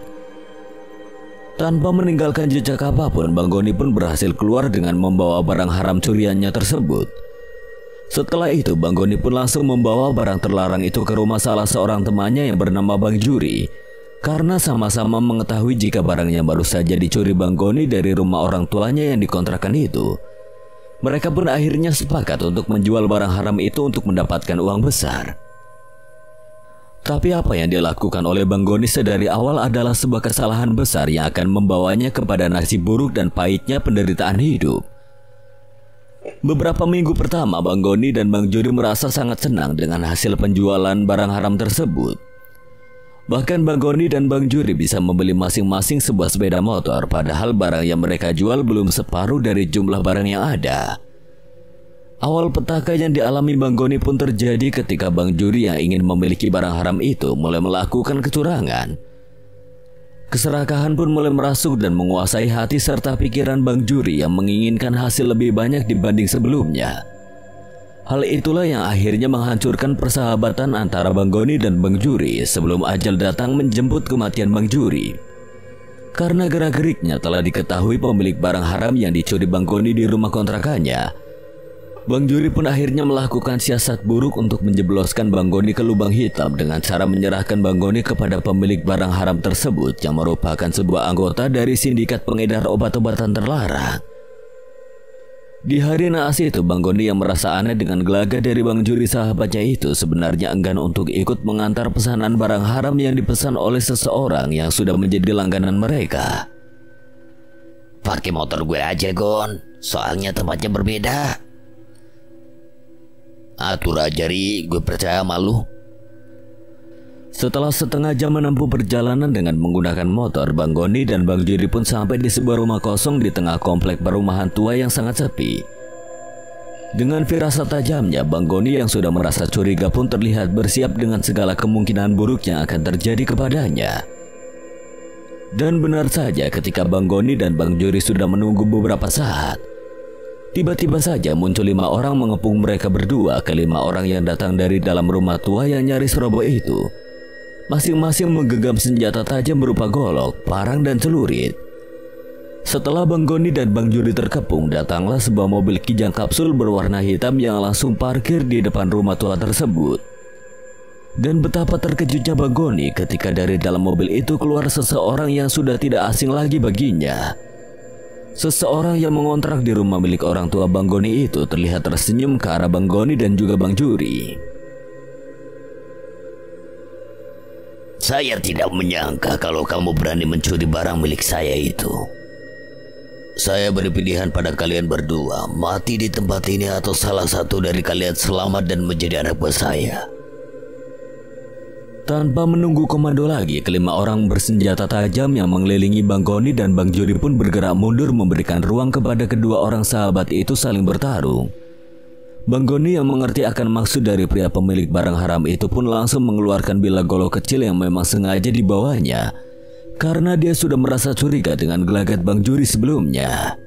Tanpa meninggalkan jejak apapun, Bang Goni pun berhasil keluar dengan membawa barang haram curiannya tersebut. Setelah itu, Bang Goni pun langsung membawa barang terlarang itu ke rumah salah seorang temannya yang bernama Bang Juri. Karena sama-sama mengetahui jika barangnya baru saja dicuri Bang Goni dari rumah orang tuanya yang dikontrakan itu. Mereka pun akhirnya sepakat untuk menjual barang haram itu untuk mendapatkan uang besar. Tapi apa yang dilakukan oleh Bang Goni sedari awal adalah sebuah kesalahan besar yang akan membawanya kepada nasib buruk dan pahitnya penderitaan hidup. Beberapa minggu pertama, Bang Goni dan Bang Juri merasa sangat senang dengan hasil penjualan barang haram tersebut. Bahkan Bang Goni dan Bang Juri bisa membeli masing-masing sebuah sepeda motor, padahal barang yang mereka jual belum separuh dari jumlah barang yang ada. Awal petaka yang dialami Bang Goni pun terjadi ketika Bang Juri yang ingin memiliki barang haram itu mulai melakukan kecurangan. Keserakahan pun mulai merasuk dan menguasai hati serta pikiran Bang Juri yang menginginkan hasil lebih banyak dibanding sebelumnya. Hal itulah yang akhirnya menghancurkan persahabatan antara Bang Goni dan Bang Juri sebelum ajal datang menjemput kematian Bang Juri. Karena gerak-geriknya telah diketahui pemilik barang haram yang dicuri Bang Goni di rumah kontrakannya, Bang Juri pun akhirnya melakukan siasat buruk untuk menjebloskan Bang Goni ke lubang hitam dengan cara menyerahkan Bang Goni kepada pemilik barang haram tersebut yang merupakan sebuah anggota dari sindikat pengedar obat-obatan terlarang. Di hari naas itu, Bang Goni yang merasa aneh dengan gelagat dari Bang Juri sahabatnya itu sebenarnya enggan untuk ikut mengantar pesanan barang haram yang dipesan oleh seseorang yang sudah menjadi langganan mereka. Pakai motor gue aja, Gon. Soalnya tempatnya berbeda. Atur aja, Ri. Gue percaya sama lu. Setelah setengah jam menempuh perjalanan dengan menggunakan motor, Bang Goni dan Bang Juri pun sampai di sebuah rumah kosong di tengah komplek perumahan tua yang sangat sepi. Dengan firasat tajamnya, Bang Goni yang sudah merasa curiga pun terlihat bersiap dengan segala kemungkinan buruk yang akan terjadi kepadanya. Dan benar saja, ketika Bang Goni dan Bang Juri sudah menunggu beberapa saat, tiba-tiba saja muncul 5 orang mengepung mereka berdua. Kelima orang yang datang dari dalam rumah tua yang nyaris roboh itu masing-masing menggenggam senjata tajam berupa golok, parang, dan celurit. Setelah Bang Goni dan Bang Juri terkepung, datanglah sebuah mobil kijang kapsul berwarna hitam yang langsung parkir di depan rumah tua tersebut. Dan betapa terkejutnya Bang Goni ketika dari dalam mobil itu keluar seseorang yang sudah tidak asing lagi baginya. Seseorang yang mengontrak di rumah milik orang tua Bang Goni itu terlihat tersenyum ke arah Bang Goni dan juga Bang Juri. Saya tidak menyangka kalau kamu berani mencuri barang milik saya itu. Saya beri pilihan pada kalian berdua, mati di tempat ini atau salah satu dari kalian selamat dan menjadi anak buah saya. Tanpa menunggu komando lagi, kelima orang bersenjata tajam yang mengelilingi Bang Goni dan Bang Juri pun bergerak mundur memberikan ruang kepada kedua orang sahabat itu saling bertarung. Bang Goni yang mengerti akan maksud dari pria pemilik barang haram itu pun langsung mengeluarkan bilah golok kecil yang memang sengaja dibawanya, karena dia sudah merasa curiga dengan gelagat Bang Juri sebelumnya.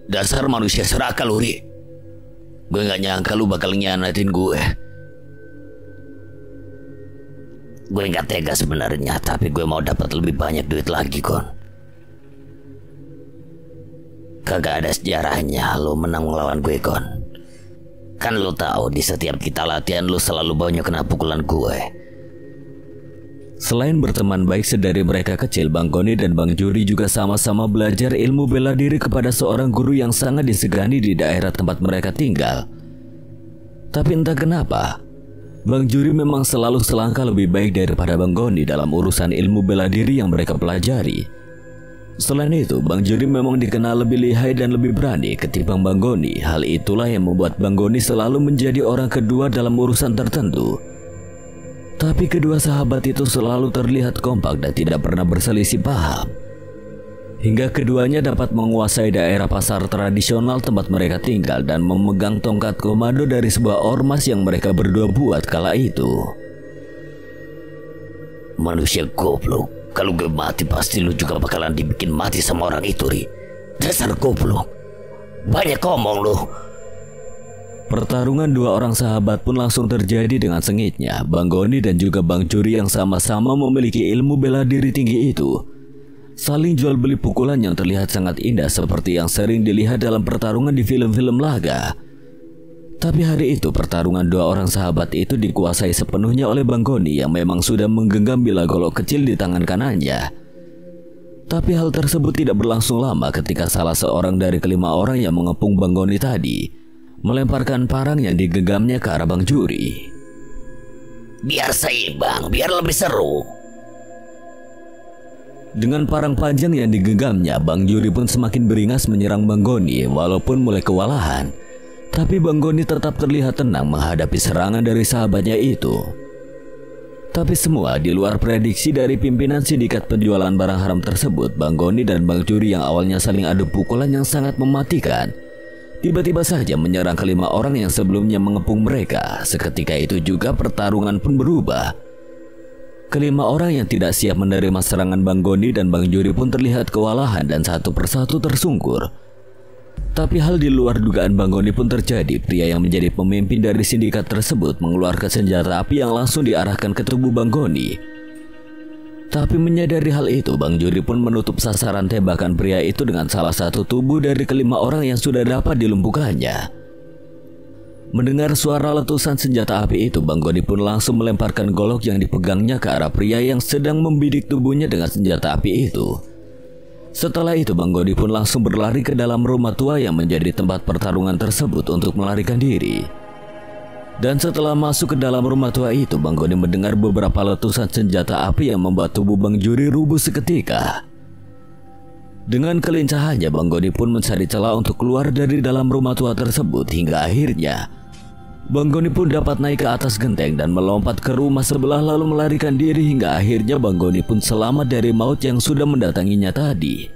Dasar manusia serakah lu, Ri. Gue gak nyangka lu bakal nyianatin gue. Gue gak tega sebenarnya, tapi gue mau dapat lebih banyak duit lagi, Kon. Kagak ada sejarahnya lu menang melawan gue, Kon. Kan lu tahu di setiap kita latihan lu selalu banyak kena pukulan gue. Selain berteman baik sedari mereka kecil, Bang Goni dan Bang Juri juga sama-sama belajar ilmu bela diri kepada seorang guru yang sangat disegani di daerah tempat mereka tinggal. Tapi entah kenapa, Bang Juri memang selalu selangkah lebih baik daripada Bang Goni dalam urusan ilmu bela diri yang mereka pelajari. Selain itu, Bang Juri memang dikenal lebih lihai dan lebih berani ketimbang Bang Goni. Hal itulah yang membuat Bang Goni selalu menjadi orang kedua dalam urusan tertentu. Tapi kedua sahabat itu selalu terlihat kompak dan tidak pernah berselisih paham. Hingga keduanya dapat menguasai daerah pasar tradisional tempat mereka tinggal dan memegang tongkat komando dari sebuah ormas yang mereka berdua buat kala itu. Manusia goblok, kalau gue mati pasti lu juga bakalan dibikin mati sama orang itu, Ri. Dasar goblok, banyak ngomong lu. Pertarungan dua orang sahabat pun langsung terjadi dengan sengitnya. Bang Goni dan juga Bang Juri yang sama-sama memiliki ilmu bela diri tinggi itu saling jual beli pukulan yang terlihat sangat indah seperti yang sering dilihat dalam pertarungan di film-film laga. Tapi hari itu pertarungan dua orang sahabat itu dikuasai sepenuhnya oleh Bang Goni yang memang sudah menggenggam bilah golok kecil di tangan kanannya. Tapi hal tersebut tidak berlangsung lama ketika salah seorang dari kelima orang yang mengepung Bang Goni tadi melemparkan parang yang digenggamnya ke arah Bang Juri. Biar seimbang, biar lebih seru. Dengan parang panjang yang digenggamnya, Bang Juri pun semakin beringas menyerang Bang Goni. Walaupun mulai kewalahan, tapi Bang Goni tetap terlihat tenang menghadapi serangan dari sahabatnya itu. Tapi semua di luar prediksi dari pimpinan sindikat penjualan barang haram tersebut. Bang Goni dan Bang Juri yang awalnya saling adu pukulan yang sangat mematikan, tiba-tiba saja menyerang kelima orang yang sebelumnya mengepung mereka. Seketika itu juga pertarungan pun berubah. Kelima orang yang tidak siap menerima serangan Bang Goni dan Bang Juri pun terlihat kewalahan dan satu persatu tersungkur. Tapi hal di luar dugaan Bang Goni pun terjadi. Pria yang menjadi pemimpin dari sindikat tersebut mengeluarkan senjata api yang langsung diarahkan ke tubuh Bang Goni. Tapi menyadari hal itu, Bang Juri pun menutup sasaran tembakan pria itu dengan salah satu tubuh dari kelima orang yang sudah dapat dilumpuhkannya. Mendengar suara letusan senjata api itu, Bang Goni pun langsung melemparkan golok yang dipegangnya ke arah pria yang sedang membidik tubuhnya dengan senjata api itu. Setelah itu, Bang Goni pun langsung berlari ke dalam rumah tua yang menjadi tempat pertarungan tersebut untuk melarikan diri. Dan setelah masuk ke dalam rumah tua itu, Bang Goni mendengar beberapa letusan senjata api yang membuat tubuh Bang Juri rubuh seketika. Dengan kelincahannya, Bang Goni pun mencari celah untuk keluar dari dalam rumah tua tersebut. Hingga akhirnya Bang Goni pun dapat naik ke atas genteng dan melompat ke rumah sebelah lalu melarikan diri. Hingga akhirnya Bang Goni pun selamat dari maut yang sudah mendatanginya tadi.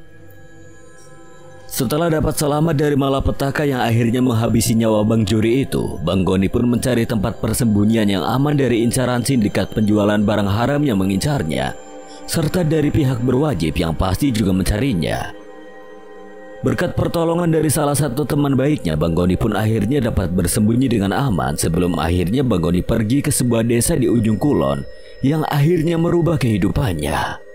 Setelah dapat selamat dari malapetaka yang akhirnya menghabisi nyawa Bang Juri itu, Bang Goni pun mencari tempat persembunyian yang aman dari incaran sindikat penjualan barang haram yang mengincarnya, serta dari pihak berwajib yang pasti juga mencarinya. Berkat pertolongan dari salah satu teman baiknya, Bang Goni pun akhirnya dapat bersembunyi dengan aman sebelum akhirnya Bang Goni pergi ke sebuah desa di ujung kulon yang akhirnya merubah kehidupannya.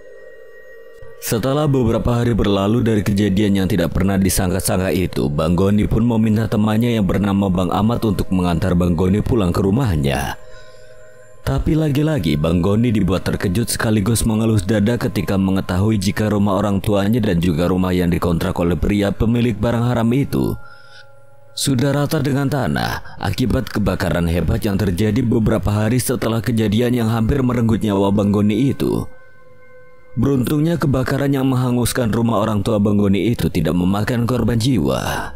Setelah beberapa hari berlalu dari kejadian yang tidak pernah disangka-sangka itu, Bang Goni pun meminta temannya yang bernama Bang Ahmad untuk mengantar Bang Goni pulang ke rumahnya. Tapi lagi-lagi Bang Goni dibuat terkejut sekaligus mengelus dada ketika mengetahui jika rumah orang tuanya dan juga rumah yang dikontrak oleh pria pemilik barang haram itu sudah rata dengan tanah akibat kebakaran hebat yang terjadi beberapa hari setelah kejadian yang hampir merenggut nyawa Bang Goni itu. Beruntungnya kebakaran yang menghanguskan rumah orang tua Bang Goni itu tidak memakan korban jiwa.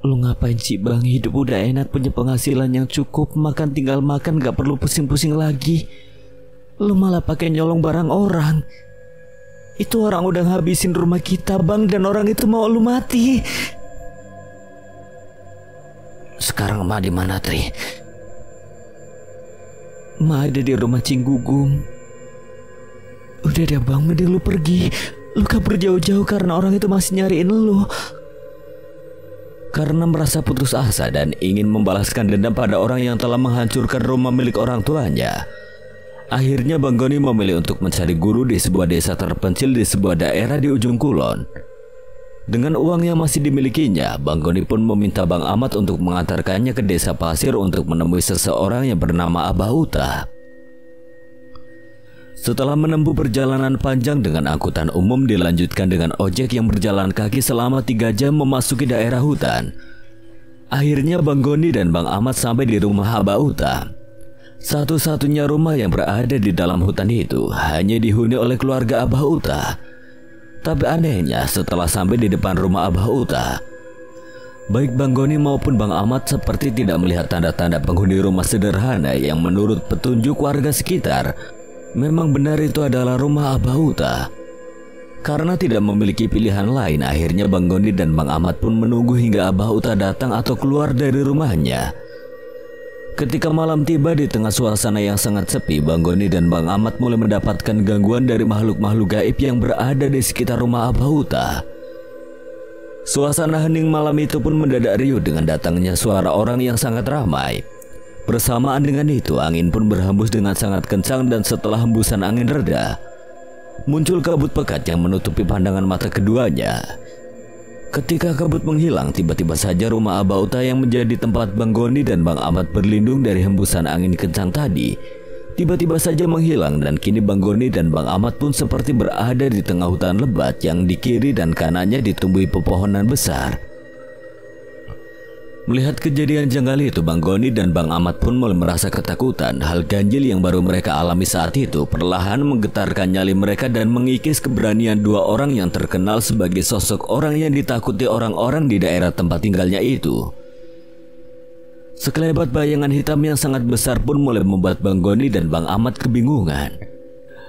Lu ngapain sih Bang? Hidup udah enak, punya penghasilan yang cukup, makan tinggal makan, gak perlu pusing-pusing lagi. Lu malah pakai nyolong barang orang. Itu orang udah ngabisin rumah kita Bang, dan orang itu mau lu mati. Sekarang Ma di mana, Tri? Ma ada di rumah Cinggugum. Udah deh Bang, mending lu pergi. Lu kabur jauh-jauh karena orang itu masih nyariin lu. Karena merasa putus asa dan ingin membalaskan dendam pada orang yang telah menghancurkan rumah milik orang tuanya, akhirnya Bang Goni memilih untuk mencari guru di sebuah desa terpencil di sebuah daerah di ujung kulon. Dengan uang yang masih dimilikinya, Bang Goni pun meminta Bang Ahmad untuk mengantarkannya ke desa pasir untuk menemui seseorang yang bernama Abah Uta. Setelah menempuh perjalanan panjang dengan angkutan umum dilanjutkan dengan ojek yang berjalan kaki selama 3 jam memasuki daerah hutan. Akhirnya Bang Goni dan Bang Ahmad sampai di rumah Abah Uta. Satu-satunya rumah yang berada di dalam hutan itu hanya dihuni oleh keluarga Abah Uta. Tapi anehnya setelah sampai di depan rumah Abah Uta, Baik Bang Goni maupun Bang Ahmad seperti tidak melihat tanda-tanda penghuni rumah sederhana yang menurut petunjuk warga sekitar memang benar itu adalah rumah Abah Uta. Karena tidak memiliki pilihan lain, akhirnya Bang Goni dan Bang Ahmad pun menunggu hingga Abah Uta datang atau keluar dari rumahnya. Ketika malam tiba di tengah suasana yang sangat sepi, Bang Goni dan Bang Ahmad mulai mendapatkan gangguan dari makhluk-makhluk gaib yang berada di sekitar rumah Abah Uta. Suasana hening malam itu pun mendadak riuh dengan datangnya suara orang yang sangat ramai. Bersamaan dengan itu, angin pun berhembus dengan sangat kencang dan setelah hembusan angin reda, muncul kabut pekat yang menutupi pandangan mata keduanya. Ketika kabut menghilang, tiba-tiba saja rumah Abah Uta yang menjadi tempat Bang Goni dan Bang Ahmad berlindung dari hembusan angin kencang tadi tiba-tiba saja menghilang, dan kini Bang Goni dan Bang Ahmad pun seperti berada di tengah hutan lebat yang di kiri dan kanannya ditumbuhi pepohonan besar. Melihat kejadian janggal itu, Bang Goni dan Bang Ahmad pun mulai merasa ketakutan. Hal ganjil yang baru mereka alami saat itu perlahan menggetarkan nyali mereka dan mengikis keberanian dua orang yang terkenal sebagai sosok orang yang ditakuti orang-orang di daerah tempat tinggalnya itu. Sekelebat bayangan hitam yang sangat besar pun mulai membuat Bang Goni dan Bang Ahmad kebingungan.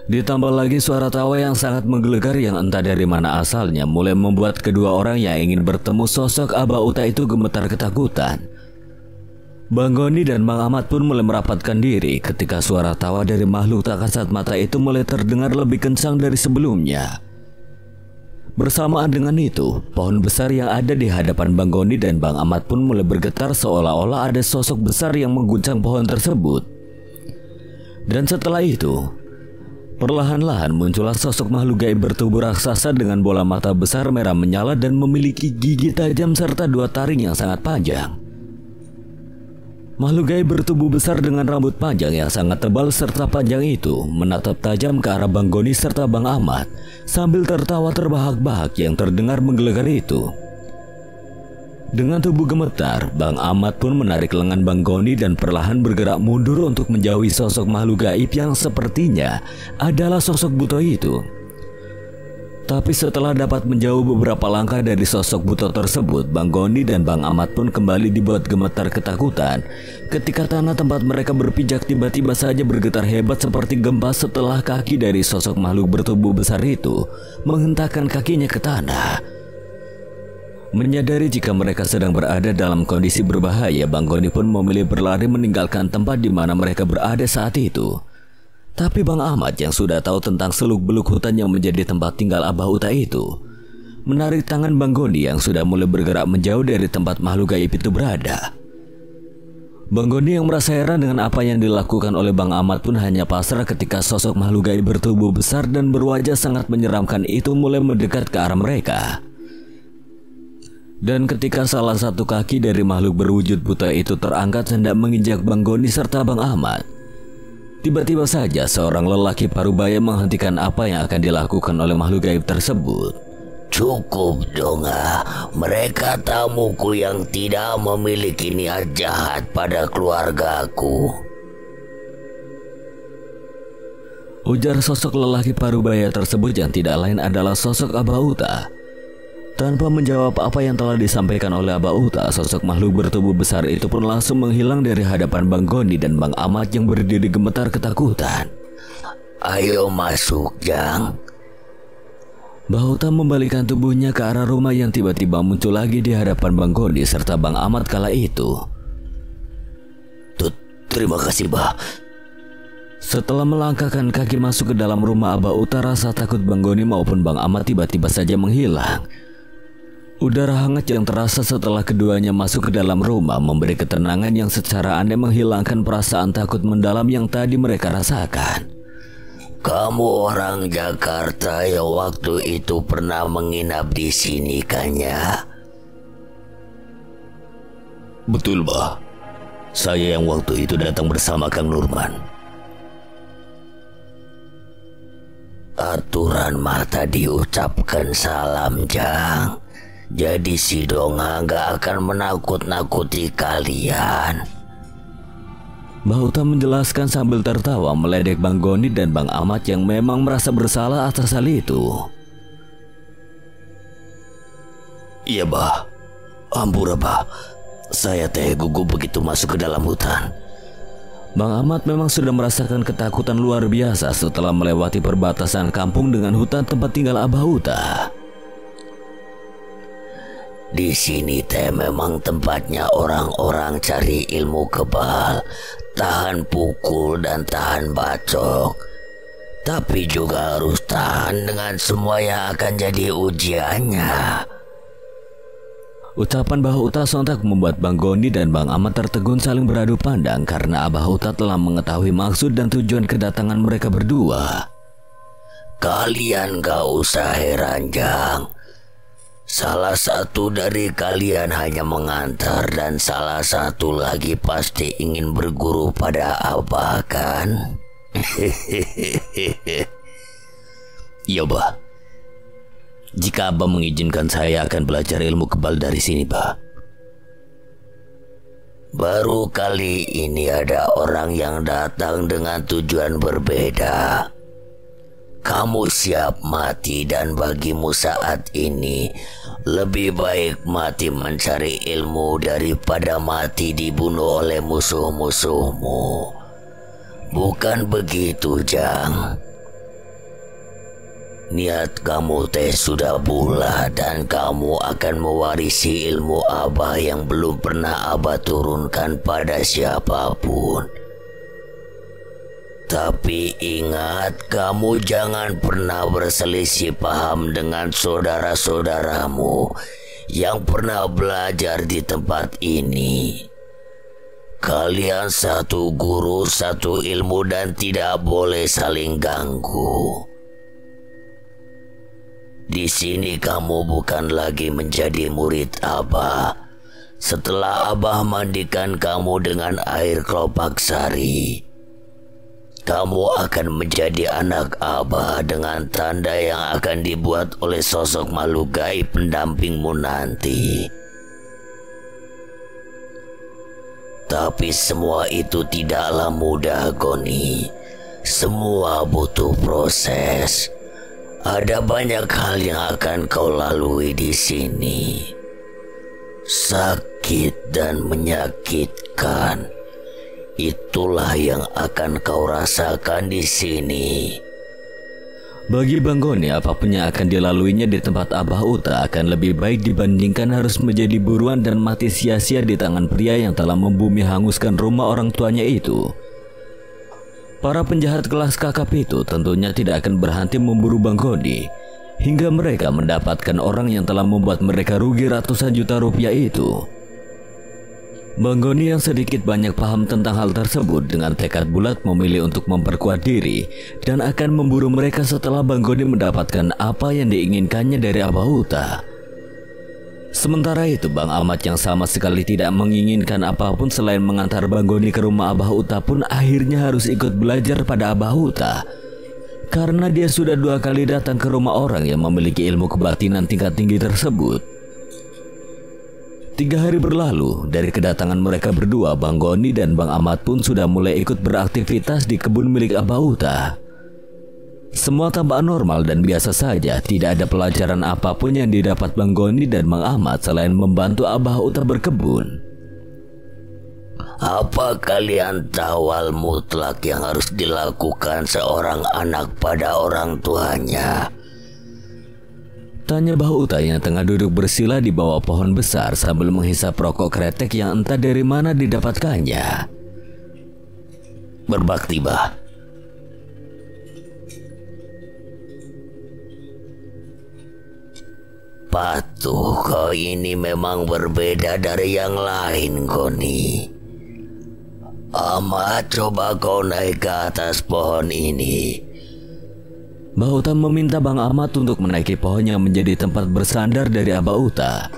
Ditambah lagi suara tawa yang sangat menggelegar yang entah dari mana asalnya mulai membuat kedua orang yang ingin bertemu sosok Abah Uta itu gemetar ketakutan. Bang Goni dan Bang Ahmad pun mulai merapatkan diri ketika suara tawa dari makhluk tak kasat mata itu mulai terdengar lebih kencang dari sebelumnya. Bersamaan dengan itu, pohon besar yang ada di hadapan Bang Goni dan Bang Ahmad pun mulai bergetar seolah-olah ada sosok besar yang mengguncang pohon tersebut. Dan setelah itu, perlahan-lahan muncullah sosok makhluk gaib bertubuh raksasa dengan bola mata besar merah menyala dan memiliki gigi tajam serta dua taring yang sangat panjang. Makhluk gaib bertubuh besar dengan rambut panjang yang sangat tebal serta panjang itu menatap tajam ke arah Bang Goni serta Bang Ahmad sambil tertawa terbahak-bahak yang terdengar menggelegar itu. Dengan tubuh gemetar, Bang Ahmad pun menarik lengan Bang Goni dan perlahan bergerak mundur untuk menjauhi sosok makhluk gaib yang sepertinya adalah sosok buto itu. Tapi setelah dapat menjauh beberapa langkah dari sosok buto tersebut, Bang Goni dan Bang Ahmad pun kembali dibuat gemetar ketakutan ketika tanah tempat mereka berpijak tiba-tiba saja bergetar hebat seperti gempa setelah kaki dari sosok makhluk bertubuh besar itu menghentakkan kakinya ke tanah. Menyadari jika mereka sedang berada dalam kondisi berbahaya, Bang Goni pun memilih berlari meninggalkan tempat di mana mereka berada saat itu. Tapi Bang Ahmad yang sudah tahu tentang seluk-beluk hutan yang menjadi tempat tinggal Abah Uta itu menarik tangan Bang Goni yang sudah mulai bergerak menjauh dari tempat makhluk gaib itu berada. Bang Goni yang merasa heran dengan apa yang dilakukan oleh Bang Ahmad pun hanya pasrah ketika sosok makhluk gaib bertubuh besar dan berwajah sangat menyeramkan itu mulai mendekat ke arah mereka. Dan ketika salah satu kaki dari makhluk berwujud buta itu terangkat hendak menginjak Bang Goni serta Bang Ahmad, tiba-tiba saja seorang lelaki parubaya menghentikan apa yang akan dilakukan oleh makhluk gaib tersebut. Cukup Donga, mereka tamuku yang tidak memiliki niat jahat pada keluargaku, ujar sosok lelaki parubaya tersebut yang tidak lain adalah sosok Abah Uta. Tanpa menjawab apa yang telah disampaikan oleh Abah Uta, sosok makhluk bertubuh besar itu pun langsung menghilang dari hadapan Bang Goni dan Bang Ahmad yang berdiri gemetar ketakutan. Ayo masuk, Jang. Abah Uta membalikkan tubuhnya ke arah rumah yang tiba-tiba muncul lagi di hadapan Bang Goni serta Bang Ahmad kala itu. Terima kasih, Bah. Setelah melangkahkan kaki masuk ke dalam rumah Abah Uta, rasa takut Bang Goni maupun Bang Ahmad tiba-tiba saja menghilang. Udara hangat yang terasa setelah keduanya masuk ke dalam rumah memberi ketenangan yang secara aneh menghilangkan perasaan takut mendalam yang tadi mereka rasakan. Kamu orang Jakarta yang waktu itu pernah menginap di sini kan ya? Betul, Bah. Saya yang waktu itu datang bersama Kang Nurman. Aturan mata diucapkan salam, Jang. Jadi si Donga gak akan menakut-nakuti kalian. Mbah Uta menjelaskan sambil tertawa meledek Bang Goni dan Bang Ahmad yang memang merasa bersalah atas hal itu. Iya, Bah. Ampura, Bah. Saya teh gugup begitu masuk ke dalam hutan. Bang Ahmad memang sudah merasakan ketakutan luar biasa setelah melewati perbatasan kampung dengan hutan tempat tinggal Abah Uta. Di sini teh memang tempatnya orang-orang cari ilmu kebal, tahan pukul dan tahan bacok. Tapi juga harus tahan dengan semua yang akan jadi ujiannya. Ucapan Bah Uta sontak membuat Bang Goni dan Bang Ahmad tertegun saling beradu pandang karena Abah Uta telah mengetahui maksud dan tujuan kedatangan mereka berdua. Kalian gak usah heran, Jang. Salah satu dari kalian hanya mengantar dan salah satu lagi pasti ingin berguru pada Abah, kan? Iya, Bah. Jika Abah mengizinkan, saya akan belajar ilmu kebal dari sini, Bah. Baru kali ini ada orang yang datang dengan tujuan berbeda. Kamu siap mati dan bagimu saat ini lebih baik mati mencari ilmu daripada mati dibunuh oleh musuh-musuhmu. Bukan begitu, Jang? Niat kamu teh sudah bulat dan kamu akan mewarisi ilmu Abah yang belum pernah Abah turunkan pada siapapun. Tapi ingat, kamu jangan pernah berselisih paham dengan saudara-saudaramu yang pernah belajar di tempat ini. Kalian satu guru, satu ilmu dan tidak boleh saling ganggu. Di sini kamu bukan lagi menjadi murid Abah. Setelah Abah mandikan kamu dengan air kelopak sari, kamu akan menjadi anak Abah dengan tanda yang akan dibuat oleh sosok makhluk gaib pendampingmu nanti. Tapi semua itu tidaklah mudah, Goni. Semua butuh proses. Ada banyak hal yang akan kau lalui di sini. Sakit dan menyakitkan. Itulah yang akan kau rasakan di sini. Bagi Bang Goni, apapun yang akan dilaluinya di tempat Abah Uta akan lebih baik dibandingkan harus menjadi buruan dan mati sia-sia di tangan pria yang telah membumi hanguskan rumah orang tuanya itu. Para penjahat kelas kakap itu tentunya tidak akan berhenti memburu Bang Goni hingga mereka mendapatkan orang yang telah membuat mereka rugi ratusan juta rupiah itu. Bang Goni yang sedikit banyak paham tentang hal tersebut dengan tekad bulat memilih untuk memperkuat diri dan akan memburu mereka setelah Bang Goni mendapatkan apa yang diinginkannya dari Abah Uta. Sementara itu Bang Ahmad yang sama sekali tidak menginginkan apapun selain mengantar Bang Goni ke rumah Abah Uta pun akhirnya harus ikut belajar pada Abah Uta. Karena dia sudah 2 kali datang ke rumah orang yang memiliki ilmu kebatinan tingkat tinggi tersebut. 3 hari berlalu dari kedatangan mereka berdua, Bang Goni dan Bang Ahmad pun sudah mulai ikut beraktivitas di kebun milik Abah Uta. Semua tampak normal dan biasa saja, tidak ada pelajaran apapun yang didapat Bang Goni dan Bang Ahmad selain membantu Abah Uta berkebun. Apa kalian tahu hal mutlak yang harus dilakukan seorang anak pada orang tuanya? Tanya Bah Uta yang tengah duduk bersila di bawah pohon besar sambil menghisap rokok kretek yang entah dari mana didapatkannya. Berbakti, Bah. Patuh, kau ini memang berbeda dari yang lain, Goni. Ahmad, coba kau naik ke atas pohon ini. Bah Uta meminta Bang Ahmad untuk menaiki pohon yang menjadi tempat bersandar dari Abah Uta.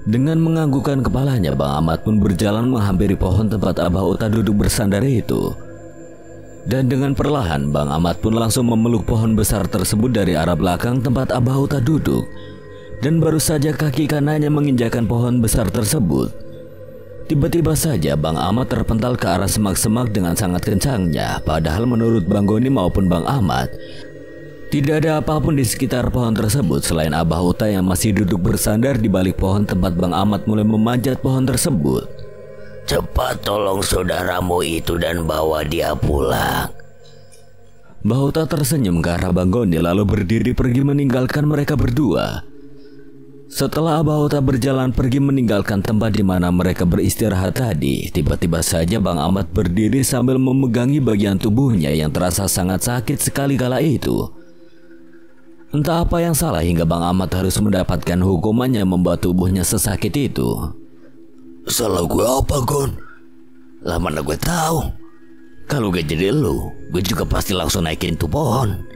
Dengan menganggukkan kepalanya, Bang Ahmad pun berjalan menghampiri pohon tempat Abah Uta duduk bersandar itu. Dan dengan perlahan, Bang Ahmad pun langsung memeluk pohon besar tersebut dari arah belakang tempat Abah Uta duduk. Dan baru saja kaki kanannya menginjakan pohon besar tersebut, tiba-tiba saja Bang Ahmad terpental ke arah semak-semak dengan sangat kencangnya. Padahal menurut Bang Goni maupun Bang Ahmad, Tidak ada apapun di sekitar pohon tersebut selain Abah Uta yang masih duduk bersandar di balik pohon tempat Bang Ahmad mulai memanjat pohon tersebut. Cepat tolong saudaramu itu dan bawa dia pulang. Mbah Uta tersenyum ke arah Bang Goni lalu berdiri pergi meninggalkan mereka berdua. Setelah Abah Uta berjalan pergi meninggalkan tempat di mana mereka beristirahat tadi, tiba-tiba saja Bang Ahmad berdiri sambil memegangi bagian tubuhnya yang terasa sangat sakit sekali kala itu. Entah apa yang salah hingga Bang Ahmad harus mendapatkan hukuman yang membuat tubuhnya sesakit itu. Salah gue apa, Gon? Lah mana gue tahu. Kalau gak jadi lu, gue juga pasti langsung naikin tuh pohon.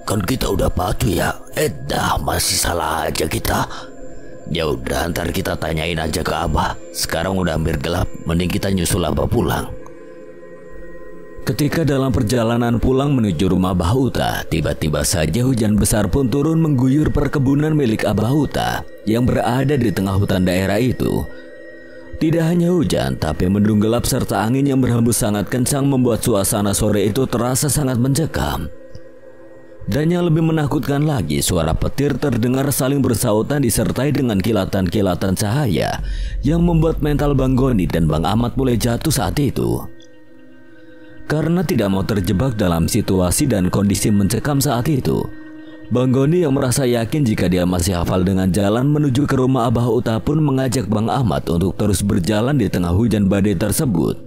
Kan kita udah patuh ya. Dah masih salah aja kita. Ya udah, ntar kita tanyain aja ke Abah. Sekarang udah hampir gelap, mending kita nyusul Abah pulang. Ketika dalam perjalanan pulang menuju rumah Abah Uta, tiba-tiba saja hujan besar pun turun mengguyur perkebunan milik Abah Uta yang berada di tengah hutan daerah itu. Tidak hanya hujan, tapi mendung gelap serta angin yang berhembus sangat kencang membuat suasana sore itu terasa sangat mencekam. Dan yang lebih menakutkan lagi, suara petir terdengar saling bersautan disertai dengan kilatan-kilatan cahaya yang membuat mental Bang Goni dan Bang Ahmad mulai jatuh saat itu. Karena tidak mau terjebak dalam situasi dan kondisi mencekam saat itu, Bang Goni yang merasa yakin jika dia masih hafal dengan jalan menuju ke rumah Abah Uta pun mengajak Bang Ahmad untuk terus berjalan di tengah hujan badai tersebut.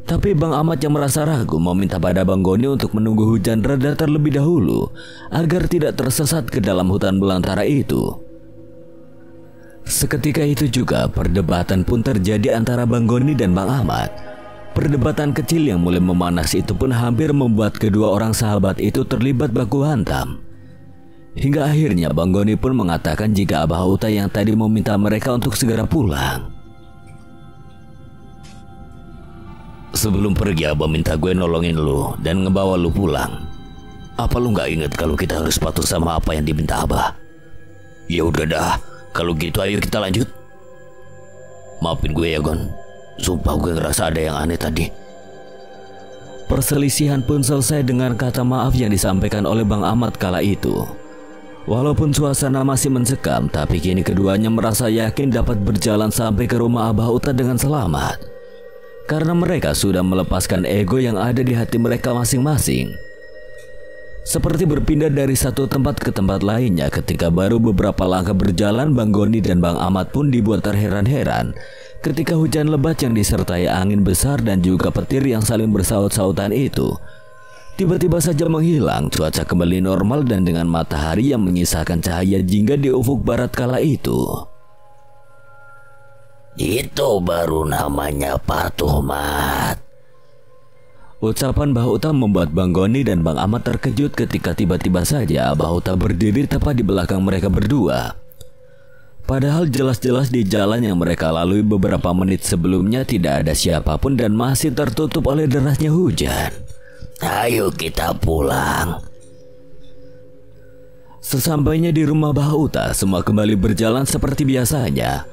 Tapi Bang Ahmad yang merasa ragu meminta pada Bang Goni untuk menunggu hujan reda terlebih dahulu agar tidak tersesat ke dalam hutan belantara itu. Seketika itu juga perdebatan pun terjadi antara Bang Goni dan Bang Ahmad. Perdebatan kecil yang mulai memanas itu pun hampir membuat kedua orang sahabat itu terlibat baku hantam. Hingga akhirnya Bang Goni pun mengatakan jika Abah Uta yang tadi meminta mereka untuk segera pulang. Sebelum pergi Abah minta gue nolongin lu dan ngebawa lu pulang. Apa lu gak inget kalau kita harus patuh sama apa yang diminta Abah? Ya udah dah, kalau gitu ayo kita lanjut. Maafin gue ya Gon. Sumpah gue ngerasa ada yang aneh tadi. Perselisihan pun selesai dengan kata maaf yang disampaikan oleh Bang Ahmad kala itu. Walaupun suasana masih mencekam, tapi kini keduanya merasa yakin dapat berjalan sampai ke rumah Abah Uta dengan selamat. Karena mereka sudah melepaskan ego yang ada di hati mereka masing-masing. Seperti berpindah dari satu tempat ke tempat lainnya, ketika baru beberapa langkah berjalan, Bang Goni dan Bang Ahmad pun dibuat terheran-heran ketika hujan lebat yang disertai angin besar dan juga petir yang saling bersaut-sautan itu tiba-tiba saja menghilang. Cuaca kembali normal dan dengan matahari yang menyisakan cahaya jingga di ufuk barat kala itu. Itu baru namanya patuh, Mat. Ucapan Mbah Uta membuat Bang Goni dan Bang Ahmad terkejut ketika tiba-tiba saja Mbah Uta berdiri tepat di belakang mereka berdua. Padahal jelas-jelas di jalan yang mereka lalui beberapa menit sebelumnya tidak ada siapapun dan masih tertutup oleh derasnya hujan. Ayo kita pulang. Sesampainya di rumah Mbah Uta, semua kembali berjalan seperti biasanya.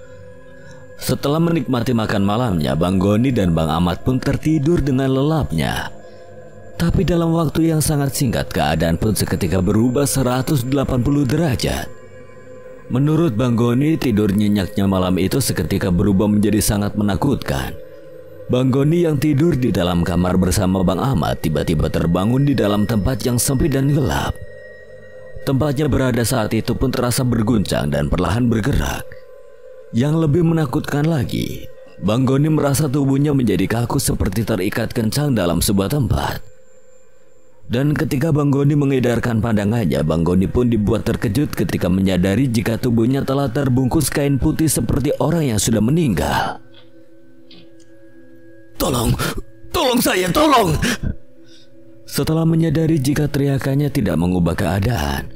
Setelah menikmati makan malamnya, Bang Goni dan Bang Ahmad pun tertidur dengan lelapnya. Tapi dalam waktu yang sangat singkat, keadaan pun seketika berubah 180 derajat. Menurut Bang Goni, tidur nyenyaknya malam itu seketika berubah menjadi sangat menakutkan. Bang Goni yang tidur di dalam kamar bersama Bang Ahmad tiba-tiba terbangun di dalam tempat yang sempit dan gelap. Tempatnya berada saat itu pun terasa berguncang dan perlahan bergerak. Yang lebih menakutkan lagi, Bang Goni merasa tubuhnya menjadi kaku seperti terikat kencang dalam sebuah tempat. Dan ketika Bang Goni mengedarkan pandangannya, Bang Goni pun dibuat terkejut ketika menyadari jika tubuhnya telah terbungkus kain putih seperti orang yang sudah meninggal. Tolong saya, tolong! Setelah menyadari jika teriakannya tidak mengubah keadaan,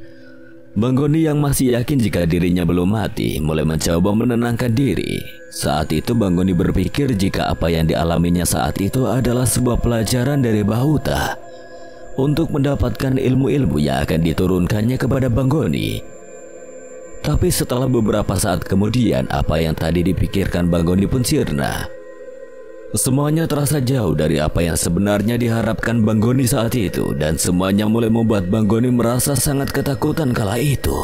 Bang Goni yang masih yakin jika dirinya belum mati mulai mencoba menenangkan diri. Saat itu Bang Goni berpikir jika apa yang dialaminya saat itu adalah sebuah pelajaran dari Mbah Uta untuk mendapatkan ilmu-ilmu yang akan diturunkannya kepada Bang Goni. Tapi setelah beberapa saat kemudian, apa yang tadi dipikirkan Bang Goni pun sirna. Semuanya terasa jauh dari apa yang sebenarnya diharapkan Bang Goni saat itu, dan semuanya mulai membuat Bang Goni merasa sangat ketakutan kala itu.